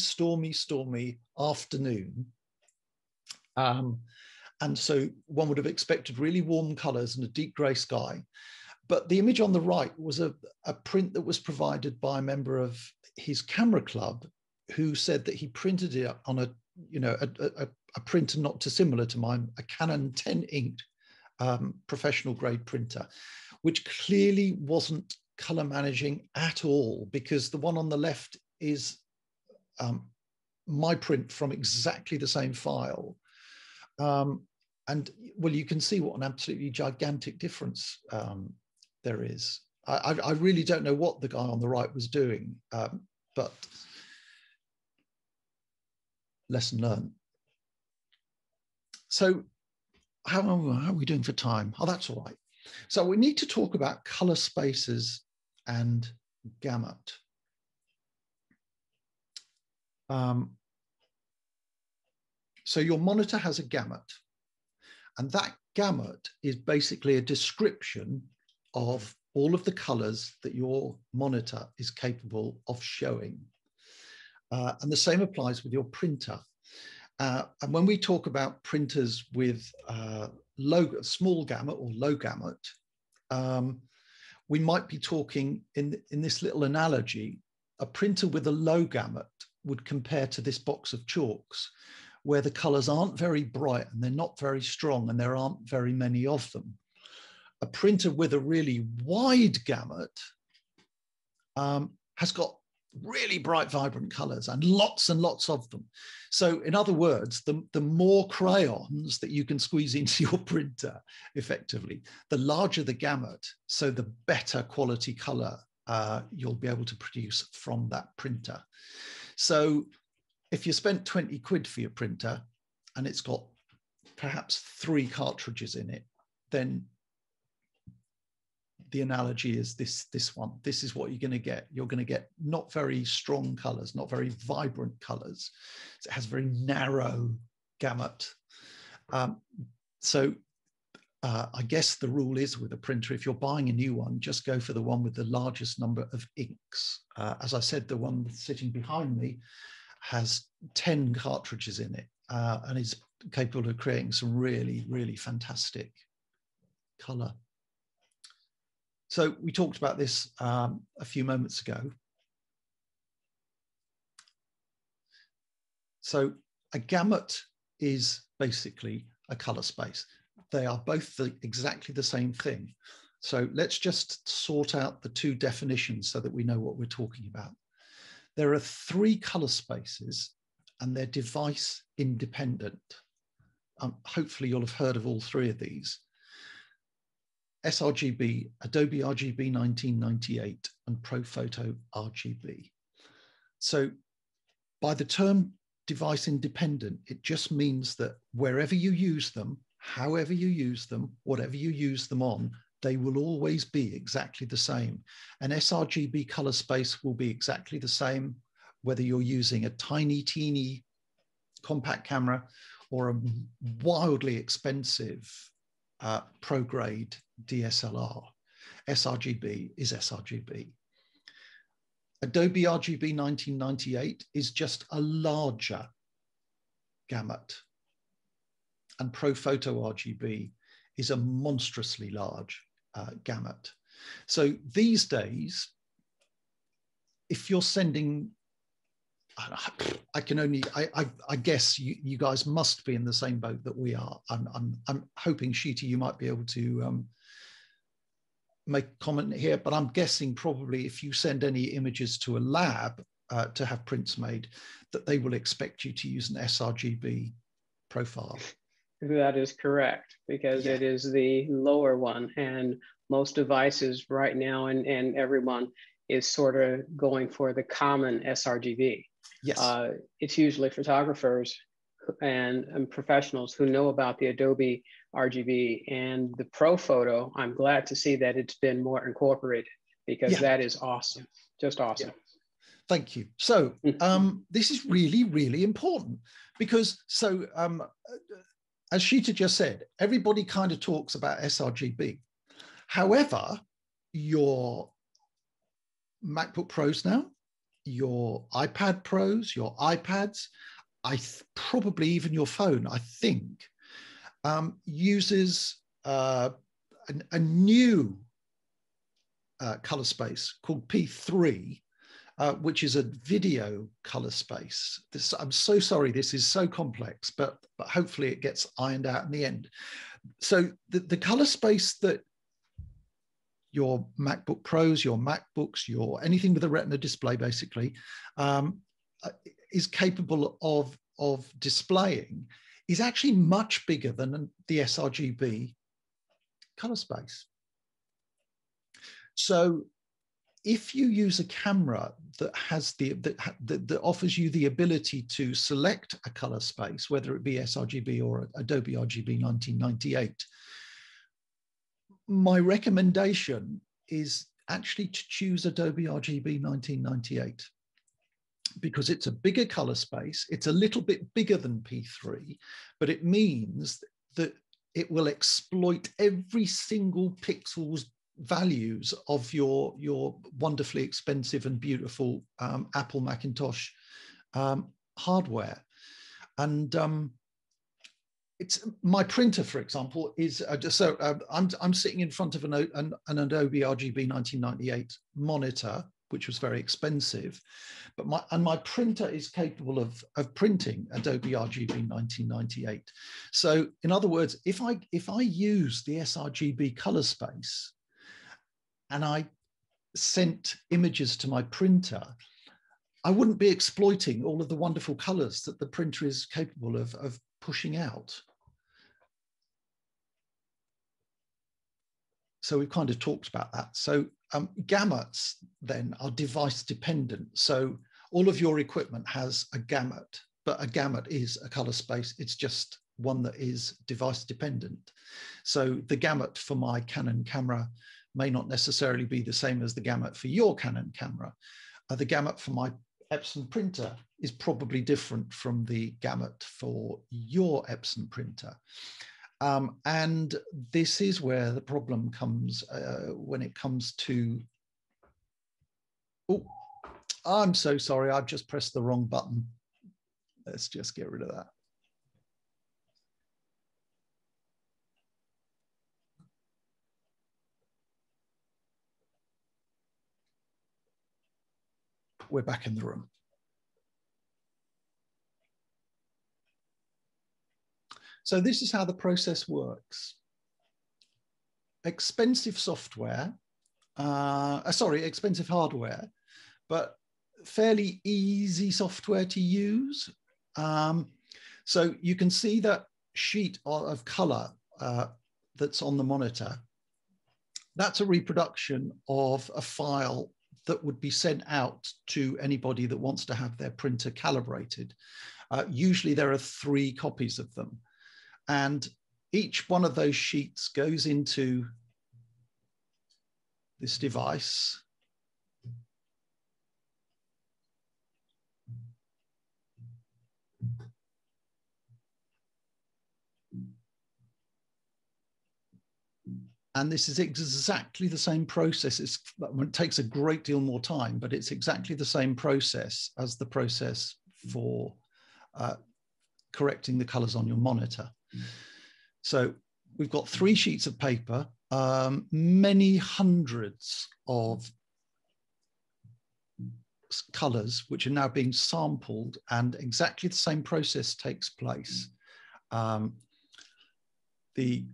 afternoon. And so one would have expected really warm colors and a deep gray sky. But the image on the right was a print that was provided by a member of his camera club, who said that he printed it on a printer not dissimilar to mine, a Canon 10 inked professional grade printer, which clearly wasn't color managing at all, because the one on the left is my print from exactly the same file. And well, you can see what an absolutely gigantic difference there is. I really don't know what the guy on the right was doing, but lesson learned. So how are we doing for time? Oh, that's all right. So we need to talk about color spaces and gamut. So your monitor has a gamut, and that gamut is basically a description of all of the colors that your monitor is capable of showing. And the same applies with your printer. And when we talk about printers with small gamut or low gamut, we might be talking in this little analogy, a printer with a low gamut would compare to this box of chalks, where the colors aren't very bright and they're not very strong and there aren't very many of them. A printer with a really wide gamut has got really bright, vibrant colors and lots of them. So in other words, the more crayons that you can squeeze into your printer effectively, the larger the gamut, so the better quality color you'll be able to produce from that printer. So if you spent 20 quid for your printer and it's got perhaps 3 cartridges in it, then the analogy is this one. This is what you're going to get. You're going to get not very strong colors, not very vibrant colors. It has very narrow gamut. So I guess the rule is with a printer, if you're buying a new one, just go for the one with the largest number of inks. As I said, the one sitting behind me has 10 cartridges in it and is capable of creating some really, really fantastic color. So we talked about this a few moments ago. So a gamut is basically a color space. They are both exactly the same thing. So let's just sort out the 2 definitions so that we know what we're talking about. There are 3 color spaces and they're device independent. Hopefully you'll have heard of all 3 of these. sRGB, Adobe RGB 1998, and ProPhoto RGB. So by the term device independent, it just means that wherever you use them, however you use them, whatever you use them on, they will always be exactly the same. An sRGB color space will be exactly the same, whether you're using a tiny, teeny compact camera or a wildly expensive pro grade DSLR. sRGB is sRGB. Adobe RGB 1998 is just a larger gamut. And ProPhoto RGB is a monstrously large gamut. So these days, if you're sending, I guess you guys must be in the same boat that we are. I'm hoping, Sheeta, you might be able to make a comment here, but I'm guessing probably if you send any images to a lab to have prints made, that they will expect you to use an sRGB profile. That is correct, because it is the lower one, and most devices right now and everyone is sort of going for the common sRGB. Yes. It's usually photographers and professionals who know about the Adobe RGB and the Pro Photo. I'm glad to see that it's been more incorporated, because that is awesome, just awesome. Yeah. Thank you. So this is really, really important, because as Sheeta just said, everybody kind of talks about sRGB. However, your MacBook Pros now, your iPad Pros, your iPads, probably even your phone, I think, uses a new color space called P3, which is a video color space. I'm so sorry, this is so complex, but hopefully it gets ironed out in the end. So the color space that your MacBook Pros, your MacBooks, your anything with a Retina display basically is capable of displaying is actually much bigger than the sRGB color space. So if you use a camera that has that offers you the ability to select a color space, whether it be sRGB or Adobe RGB 1998, my recommendation is actually to choose Adobe RGB 1998, because it's a bigger color space. It's a little bit bigger than P3, but it means that it will exploit every single pixel's values of your wonderfully expensive and beautiful Apple Macintosh hardware. And it's my printer, for example, is I'm sitting in front of an Adobe RGB 1998 monitor, which was very expensive, but my printer is capable of printing Adobe RGB 1998. So in other words, if I use the sRGB color space and I sent images to my printer, I wouldn't be exploiting all of the wonderful colors that the printer is capable of pushing out. So we've kind of talked about that. So gamuts then are device dependent. So all of your equipment has a gamut, but a gamut is a color space. It's just one that is device dependent. So the gamut for my Canon camera may not necessarily be the same as the gamut for your Canon camera. The gamut for my Epson printer is probably different from the gamut for your Epson printer. And this is where the problem comes when it comes to, oh, I'm so sorry, I've just pressed the wrong button. Let's just get rid of that. We're back in the room. So this is how the process works. Expensive software, expensive hardware, but fairly easy software to use. So you can see that sheet of color that's on the monitor. That's a reproduction of a file that would be sent out to anybody that wants to have their printer calibrated. Usually there are 3 copies of them. And each one of those sheets goes into this device. And this is exactly the same process. It takes a great deal more time, but it's exactly the same process as the process for correcting the colors on your monitor. So we've got 3 sheets of paper, many hundreds of colors, which are now being sampled, and exactly the same process takes place. The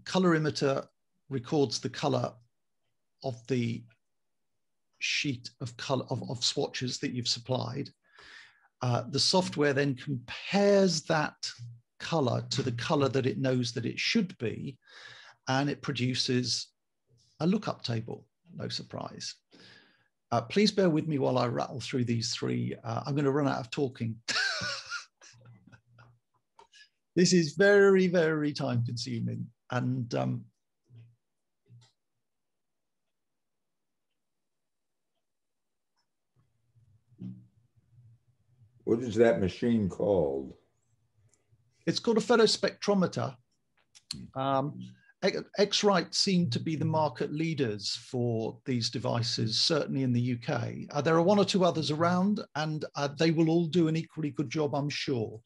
colorimeter records the color of the sheet of color of swatches that you've supplied. The software then compares that color to the color that it knows that it should be, and it produces a lookup table. No surprise. Please bear with me while I rattle through these 3. I'm going to run out of talking. This is very, very time consuming. And what is that machine called? it's called a photospectrometer. X-Rite seem to be the market leaders for these devices, certainly in the UK. There are one or two others around, and they will all do an equally good job, I'm sure.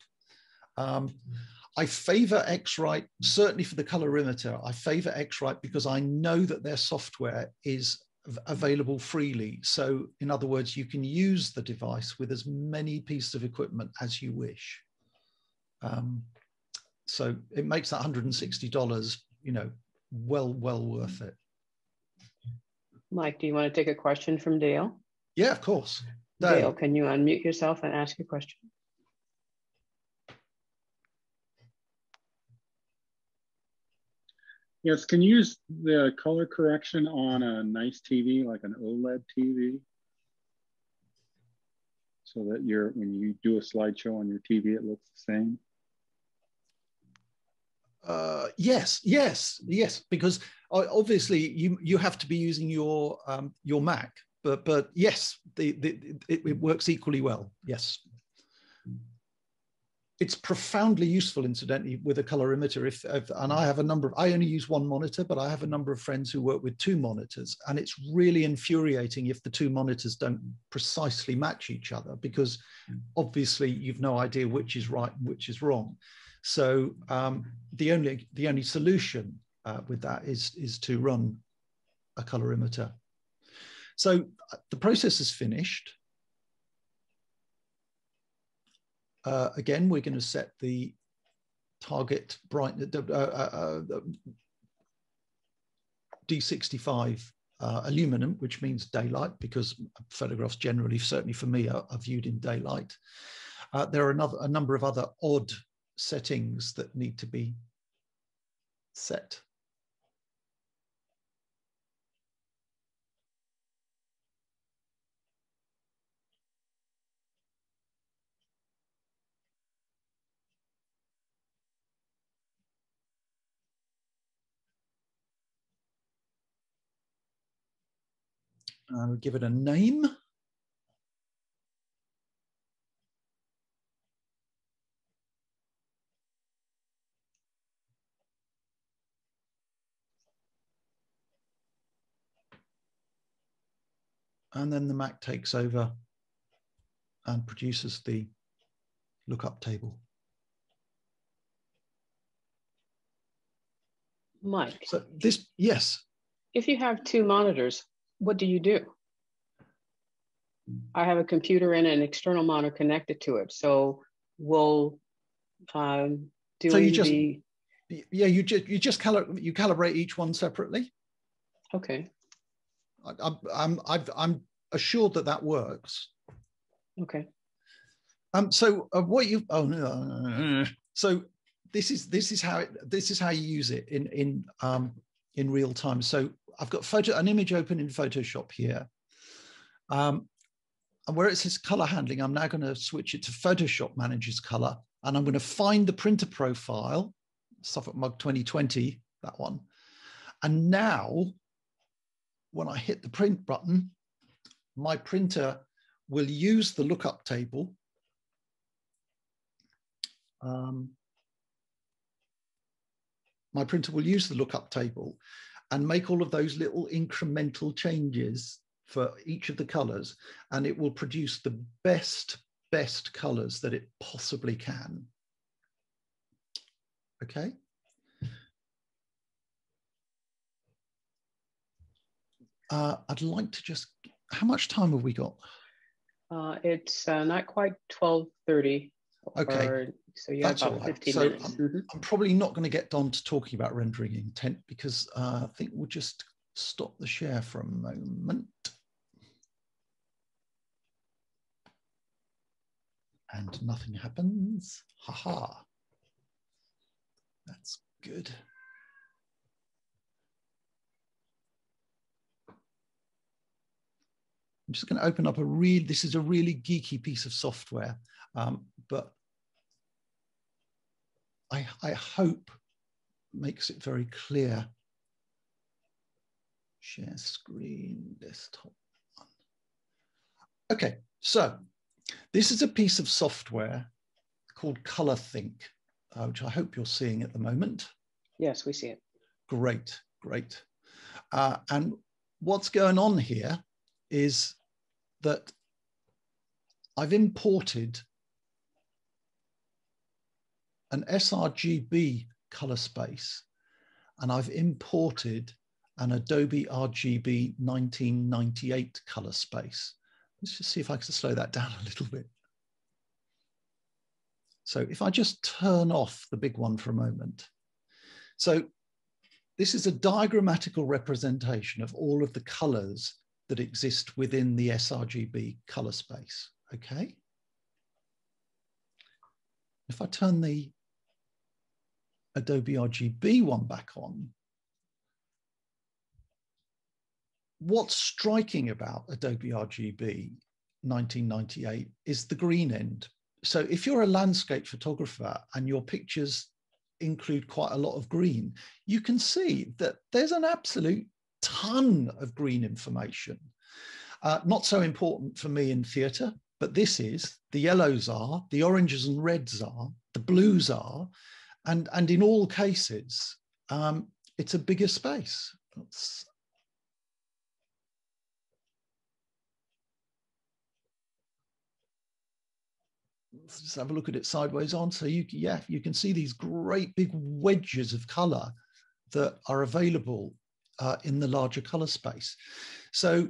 I favor X-Rite, certainly for the colorimeter. I favor X-Rite because I know that their software is available freely. So in other words, you can use the device with as many pieces of equipment as you wish. So it makes that $160, you know, well worth it. Mike, do you want to take a question from Dale? Yeah, of course. Dale, can you unmute yourself and ask your question? Yes, can you use the color correction on a nice TV, like an OLED TV? So that when you do a slideshow on your TV, it looks the same? Yes, because obviously you have to be using your Mac, but yes, it works equally well. Yes, it's profoundly useful, incidentally, with a colorimeter. And I have I only use one monitor, but I have a number of friends who work with two monitors, and it's really infuriating if the two monitors don't precisely match each other, because obviously you've no idea which is right and which is wrong. So the only solution with that is to run a colorimeter. So the process is finished. Again, we're going to set the target brightness, D65 aluminum, which means daylight, because photographs generally, certainly for me, are viewed in daylight. There are a number of other odd settings that need to be set. I'll give it a name. And then the Mac takes over and produces the lookup table. Mike. So this, yes. If you have two monitors, what do you do? I have a computer and an external monitor connected to it. So we'll do so you just calibrate each one separately. Okay. I'm assured that works. Okay. So what you so this is how you use it in real time. So I've got an image open in Photoshop here, and where it says color handling, I'm now going to switch it to Photoshop Manager's color, and I'm going to find the printer profile, Suffolk Mug 2020, that one, and now when I hit the print button, my printer will use the lookup table. My printer will use the lookup table and make all of those little incremental changes for each of the colors, and it will produce the best colors that it possibly can. Okay. I'd like to just, how much time have we got? It's not quite 12:30. Okay. So you have about 15 minutes. I'm probably not going to get on to talking about rendering intent, because I think we'll just stop the share for a moment. And nothing happens. Haha. That's good. I'm just going to open up this is a really geeky piece of software, but I hope makes it very clear. Share screen, desktop. Okay, so this is a piece of software called ColorThink, which I hope you're seeing at the moment. Yes, we see it. Great, great. And what's going on here is that I've imported an sRGB color space, and I've imported an Adobe RGB 1998 color space. Let's just see if I can slow that down a little bit. So if I just turn off the big one for a moment. So this is a diagrammatical representation of all of the colors that exist within the sRGB color space, okay? If I turn the Adobe RGB one back on, what's striking about Adobe RGB 1998 is the green end. So if you're a landscape photographer and your pictures include quite a lot of green, you can see that there's an absolute ton of green information. Not so important for me in theatre, but this is, the yellows are, the oranges and reds are, the blues are, and in all cases, it's a bigger space. Let's just have a look at it sideways on. So you can see these great big wedges of color that are available in the larger color space. So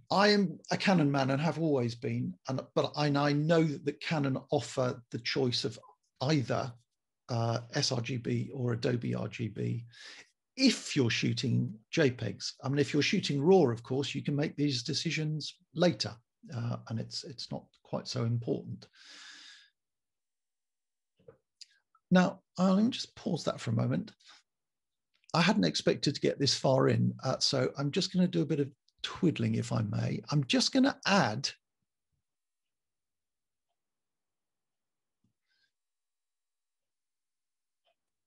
I am a Canon man and have always been, but I know that Canon offer the choice of either sRGB or Adobe RGB if you're shooting JPEGs. I mean, if you're shooting RAW, of course, you can make these decisions later, and it's not quite so important. Now, let me just pause that for a moment. I hadn't expected to get this far in, so I'm just going to do a bit of twiddling, if I may. I'm just going to add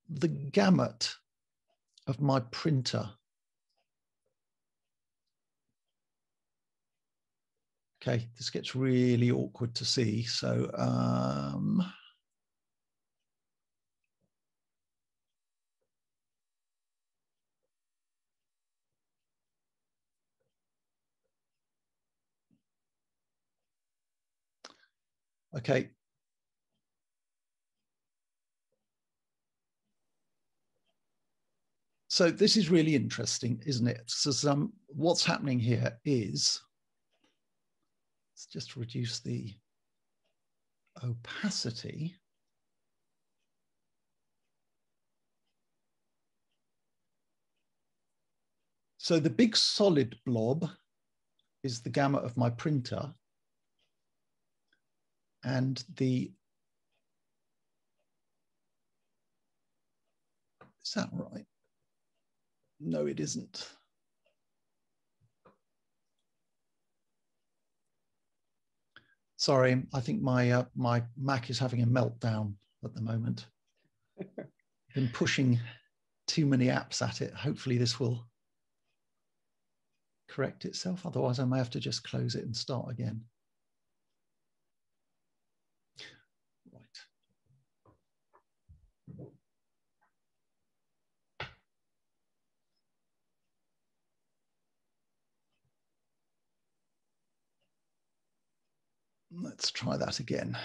the gamut of my printer. Okay, this gets really awkward to see, so okay. So this is really interesting, isn't it? So what's happening here is, let's just reduce the opacity. So the big solid blob is the gamut of my printer, and is that right? No, it isn't. Sorry, I think my my Mac is having a meltdown at the moment. I've been pushing too many apps at it. Hopefully this will correct itself. Otherwise, I may have to just close it and start again. Right. Let's try that again.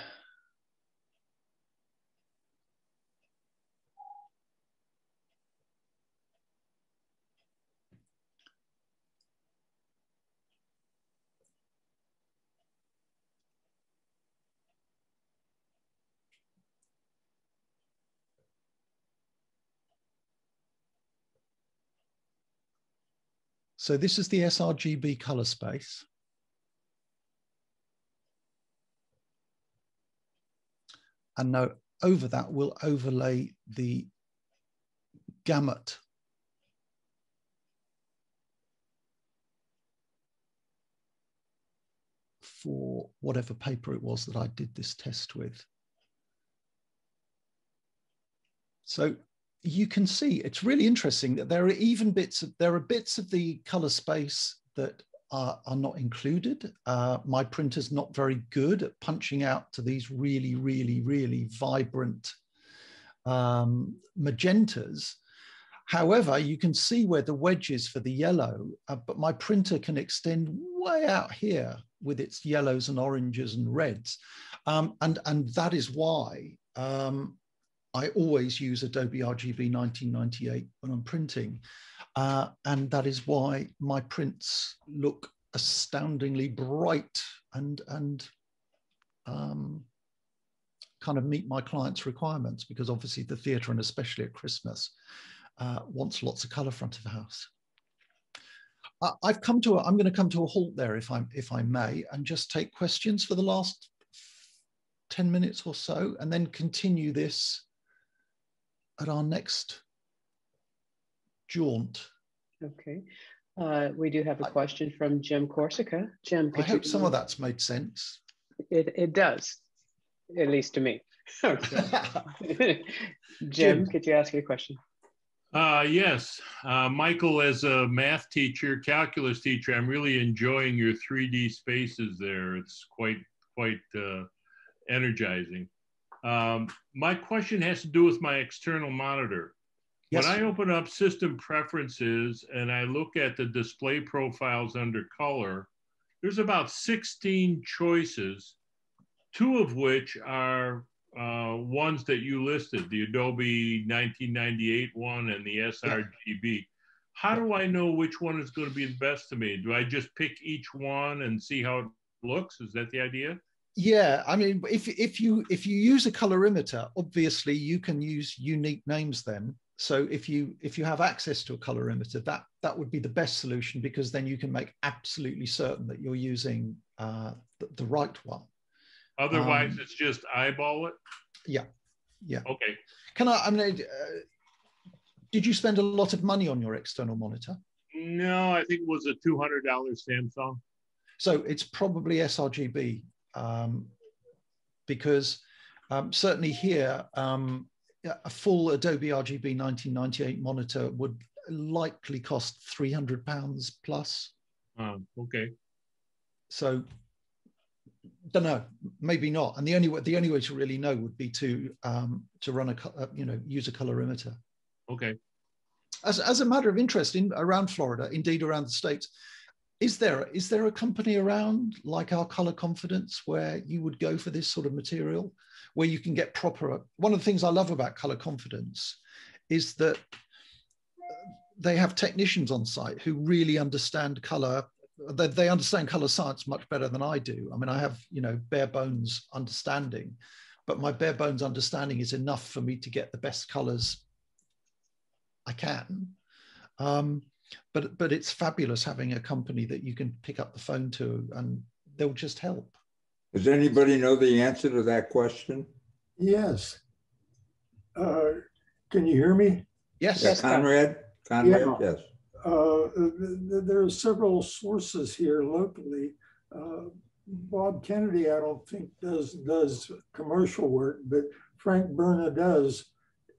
So this is the sRGB color space. And now over that, we'll overlay the gamut for whatever paper it was that I did this test with. So you can see it's really interesting that there are bits of the color space that are not included. My printer's not very good at punching out to these really, really, really vibrant magentas. However, you can see where the wedge is for the yellow, but my printer can extend way out here with its yellows and oranges and reds. And that is why I always use Adobe RGB 1998 when I'm printing. And that is why my prints look astoundingly bright and kind of meet my clients' requirements, because obviously the theatre, and especially at Christmas, wants lots of colour front of the house. I'm going to come to a halt there, if I may, and just take questions for the last 10 minutes or so, and then continue this at our next jaunt. Okay. We do have a question from Jim Corsica. Jim, I hope some of that's made sense. It does, at least to me. Okay. Jim, could you ask your question? Yes, Michael, as a math teacher, calculus teacher, I'm really enjoying your 3D spaces there. It's quite energizing. My question has to do with my external monitor. Yes. When I open up system preferences and I look at the display profiles under color, there's about 16 choices, 2 of which are ones that you listed, the Adobe 1998 one and the sRGB. How do I know which one is going to be the best to me? Do I just pick each one and see how it looks? Is that the idea? Yeah, I mean, if you use a colorimeter, obviously you can use unique names then. So if you have access to a colorimeter, that would be the best solution, because then you can make absolutely certain that you're using the right one. Otherwise, it's just eyeball it? Yeah, yeah. Okay. Did you spend a lot of money on your external monitor? No, I think it was a $200 Samsung. So it's probably sRGB, because certainly here, a full Adobe RGB 1998 monitor would likely cost £300 plus. Okay. So, don't know, maybe not. And the only way to really know would be to run use a colorimeter. Okay. As a matter of interest, around Florida, indeed around the States, is there a company around like our Color Confidence where you would go for this sort of material, where you can get proper? One of the things I love about Color Confidence is that they have technicians on site who really understand color. They understand color science much better than I do. I mean, I have, bare bones understanding, but my bare bones understanding is enough for me to get the best colors I can. But it's fabulous having a company that you can pick up the phone to and they'll just help. Does anybody know the answer to that question? Yes. Can you hear me? Yes. Yeah, Conrad? Yeah. Yes. There are several sources here locally. Bob Kennedy, I don't think does commercial work, but Frank Berna does.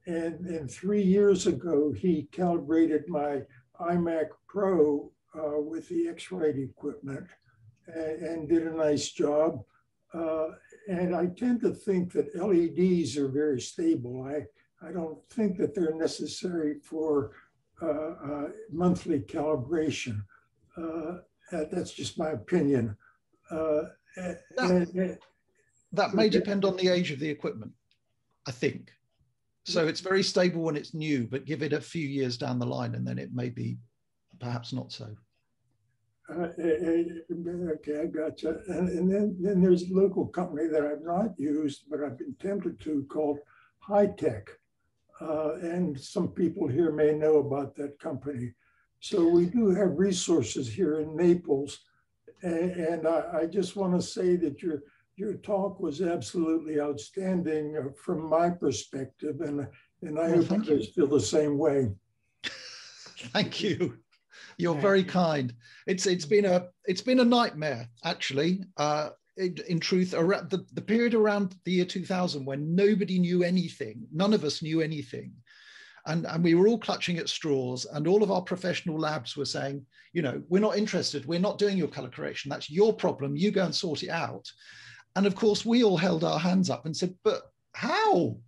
And 3 years ago, he calibrated my iMac Pro with the X-ray equipment and did a nice job. And I tend to think that LEDs are very stable. I don't think that they're necessary for monthly calibration. That's just my opinion. That may depend on the age of the equipment, I think. So it's very stable when it's new, but give it a few years down the line and then it may be perhaps not so. Okay, I gotcha. And then there's a local company that I've not used, but I've been tempted to, called High Tech. And some people here may know about that company. So we do have resources here in Naples. And I just want to say that your talk was absolutely outstanding from my perspective. And I hope others feel the same way. Thank you. You're very kind. It's been a nightmare, actually. in truth, around the period around the year 2000 when nobody knew anything, none of us knew anything. And we were all clutching at straws, and all of our professional labs were saying, you know, we're not interested. We're not doing your color correction. That's your problem. You go and sort it out. And of course, we all held our hands up and said, but how?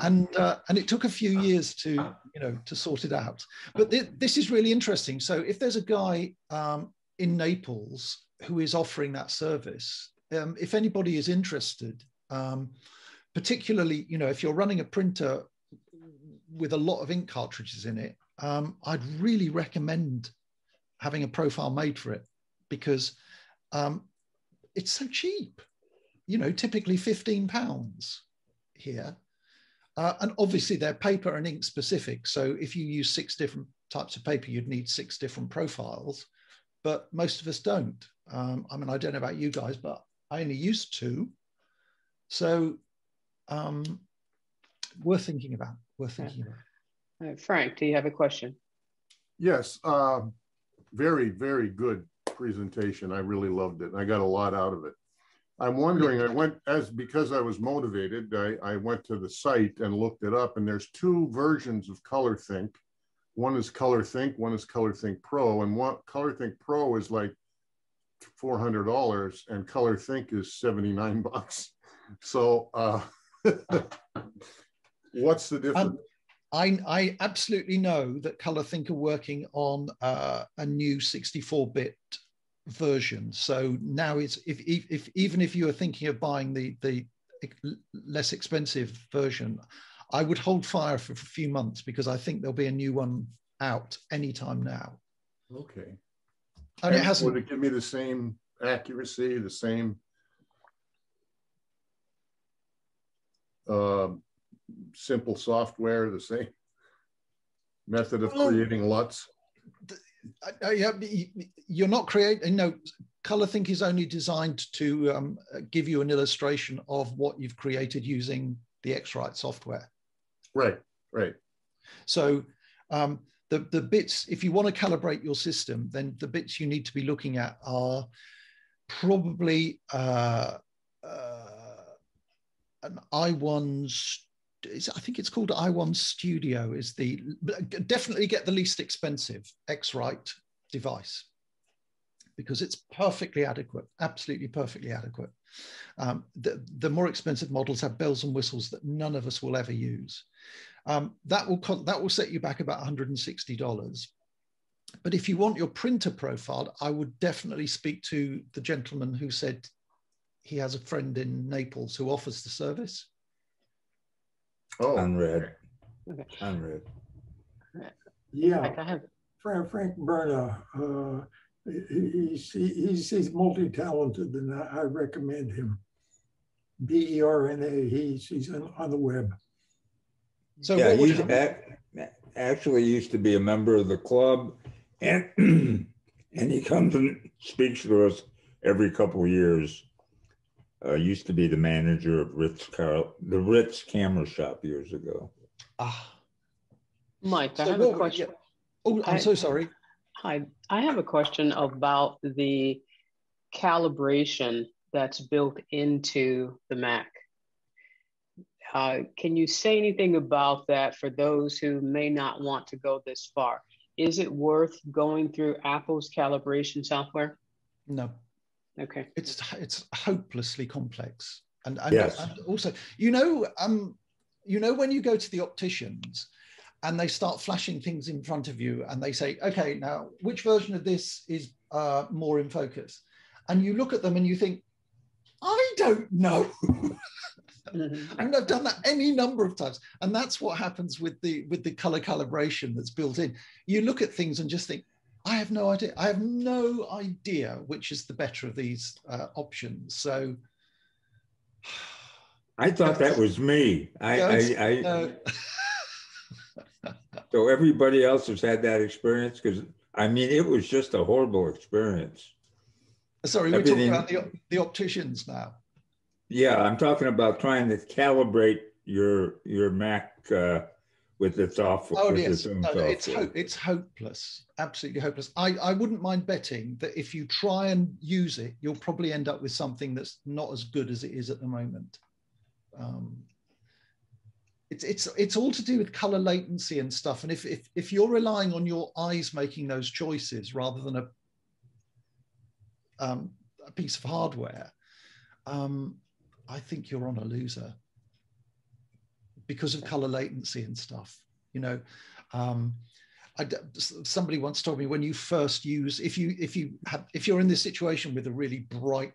And it took a few years to, you know, to sort it out. But this is really interesting. So if there's a guy in Naples who is offering that service, if anybody is interested, particularly, you know, if you're running a printer with a lot of ink cartridges in it, I'd really recommend having a profile made for it, because it's so cheap, you know, typically £15 here. And obviously they're paper and ink specific. So if you use 6 different types of paper, you'd need 6 different profiles, but most of us don't. I mean, I don't know about you guys, but I only used 2. So worth thinking about, Frank, do you have a question? Yes, very, very good presentation. I really loved it. I got a lot out of it. I'm wondering, because I was motivated, I went to the site and looked it up, and there's 2 versions of ColorThink. One is ColorThink, one is ColorThink Pro, and ColorThink Pro is like $400 and ColorThink is $79. So what's the difference? I absolutely know that ColorThink are working on a new 64-bit version. So now it's even if you are thinking of buying the less expensive version, I would hold fire for a few months, because I think there'll be a new one out anytime now. Okay. And it hasn't. Would it give me the same accuracy, the same simple software, the same method of creating LUTs? You're not creating, no, ColorThink is only designed to give you an illustration of what you've created using the X-Write software. Right, right. So the bits, if you want to calibrate your system, then the bits you need to be looking at are probably an i1, I think it's called i1 Studio, is definitely get the least expensive X-Write device, because it's perfectly adequate, absolutely perfectly adequate. The more expensive models have bells and whistles that none of us will ever use. That will set you back about $160. But if you want your printer profiled, I would definitely speak to the gentleman who said he has a friend in Naples who offers the service. Oh, unread. Okay. Unread. Yeah, Frank Berna, he's multi-talented, and I recommend him. BERNA. He's on the web. So yeah, he's actually used to be a member of the club, and and he comes and speaks to us every couple of years. Used to be the manager of the Ritz Camera Shop years ago. Mike, I have a question. Oh, I'm so sorry. Hi, I have a question about the calibration that's built into the Mac. Can you say anything about that for those who may not want to go this far? Is it worth going through Apple's calibration software? No. Okay. It's hopelessly complex, and yes. And also, you know, when you go to the opticians and they start flashing things in front of you and they say, okay, now which version of this is more in focus? And you look at them and you think, I don't know. I mean, I've done that any number of times, and that's what happens with the color calibration that's built in. You look at things and just think, I have no idea. I have no idea which is the better of these options. So I thought that was me. So everybody else has had that experience, because I mean, it was just a horrible experience. Sorry, we're talking about the opticians now. Yeah, I'm talking about trying to calibrate your Mac with its software. Oh, with yes. its own No, software. it's hopeless, absolutely hopeless. I wouldn't mind betting that if you try and use it, you'll probably end up with something that's not as good as it is at the moment. It's all to do with color latency and stuff. And if you're relying on your eyes making those choices rather than a piece of hardware, I think you're on a loser because of color latency and stuff. You know, somebody once told me, when you first use, if you're in this situation with a really bright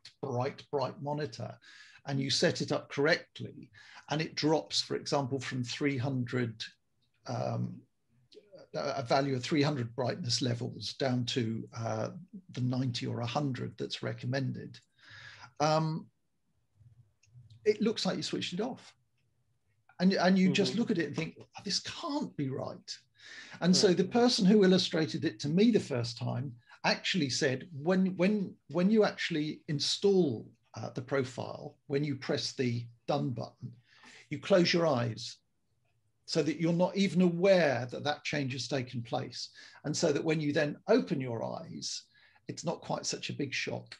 monitor, and you set it up correctly, and it drops, for example, from 300, a value of 300 brightness levels down to the 90 or 100 that's recommended, it looks like you switched it off. And you just look at it and think, oh, this can't be right. And so the person who illustrated it to me the first time actually said, when you actually install the profile, when you press the done button, you close your eyes so that you're not even aware that that change has taken place. And so that when you then open your eyes, it's not quite such a big shock.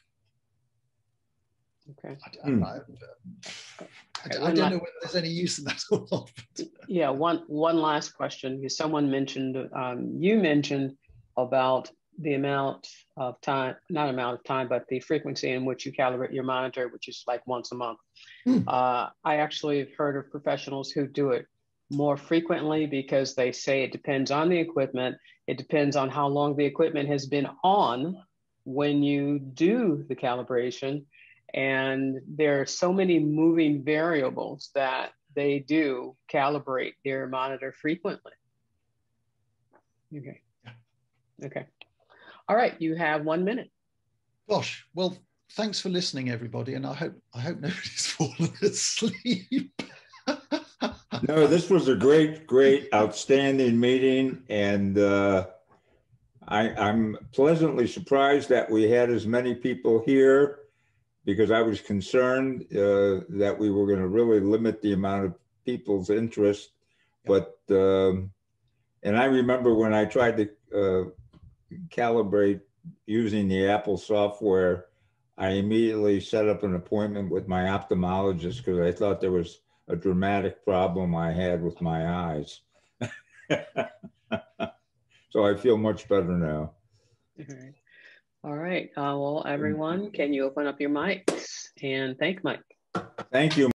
Okay. I don't know whether there's any use in that or not. Yeah, one last question. Someone mentioned, you mentioned about the amount of time, not amount of time, but the frequency in which you calibrate your monitor, which is like once a month. I actually have heard of professionals who do it more frequently because they say it depends on the equipment. It depends on how long the equipment has been on when you do the calibration. And there are so many moving variables that they do calibrate their monitor frequently. Okay. Okay. All right, you have 1 minute. Gosh, well, thanks for listening, everybody, and I hope nobody's fallen asleep. No, this was a great, outstanding meeting, and I'm pleasantly surprised that we had as many people here, because I was concerned that we were going to really limit the amount of people's interest. But, and I remember when I tried to calibrate using the Apple software, I immediately set up an appointment with my ophthalmologist because I thought there was a dramatic problem I had with my eyes. So I feel much better now. All right. Well, everyone, can you open up your mics and thank Mike? Thank you.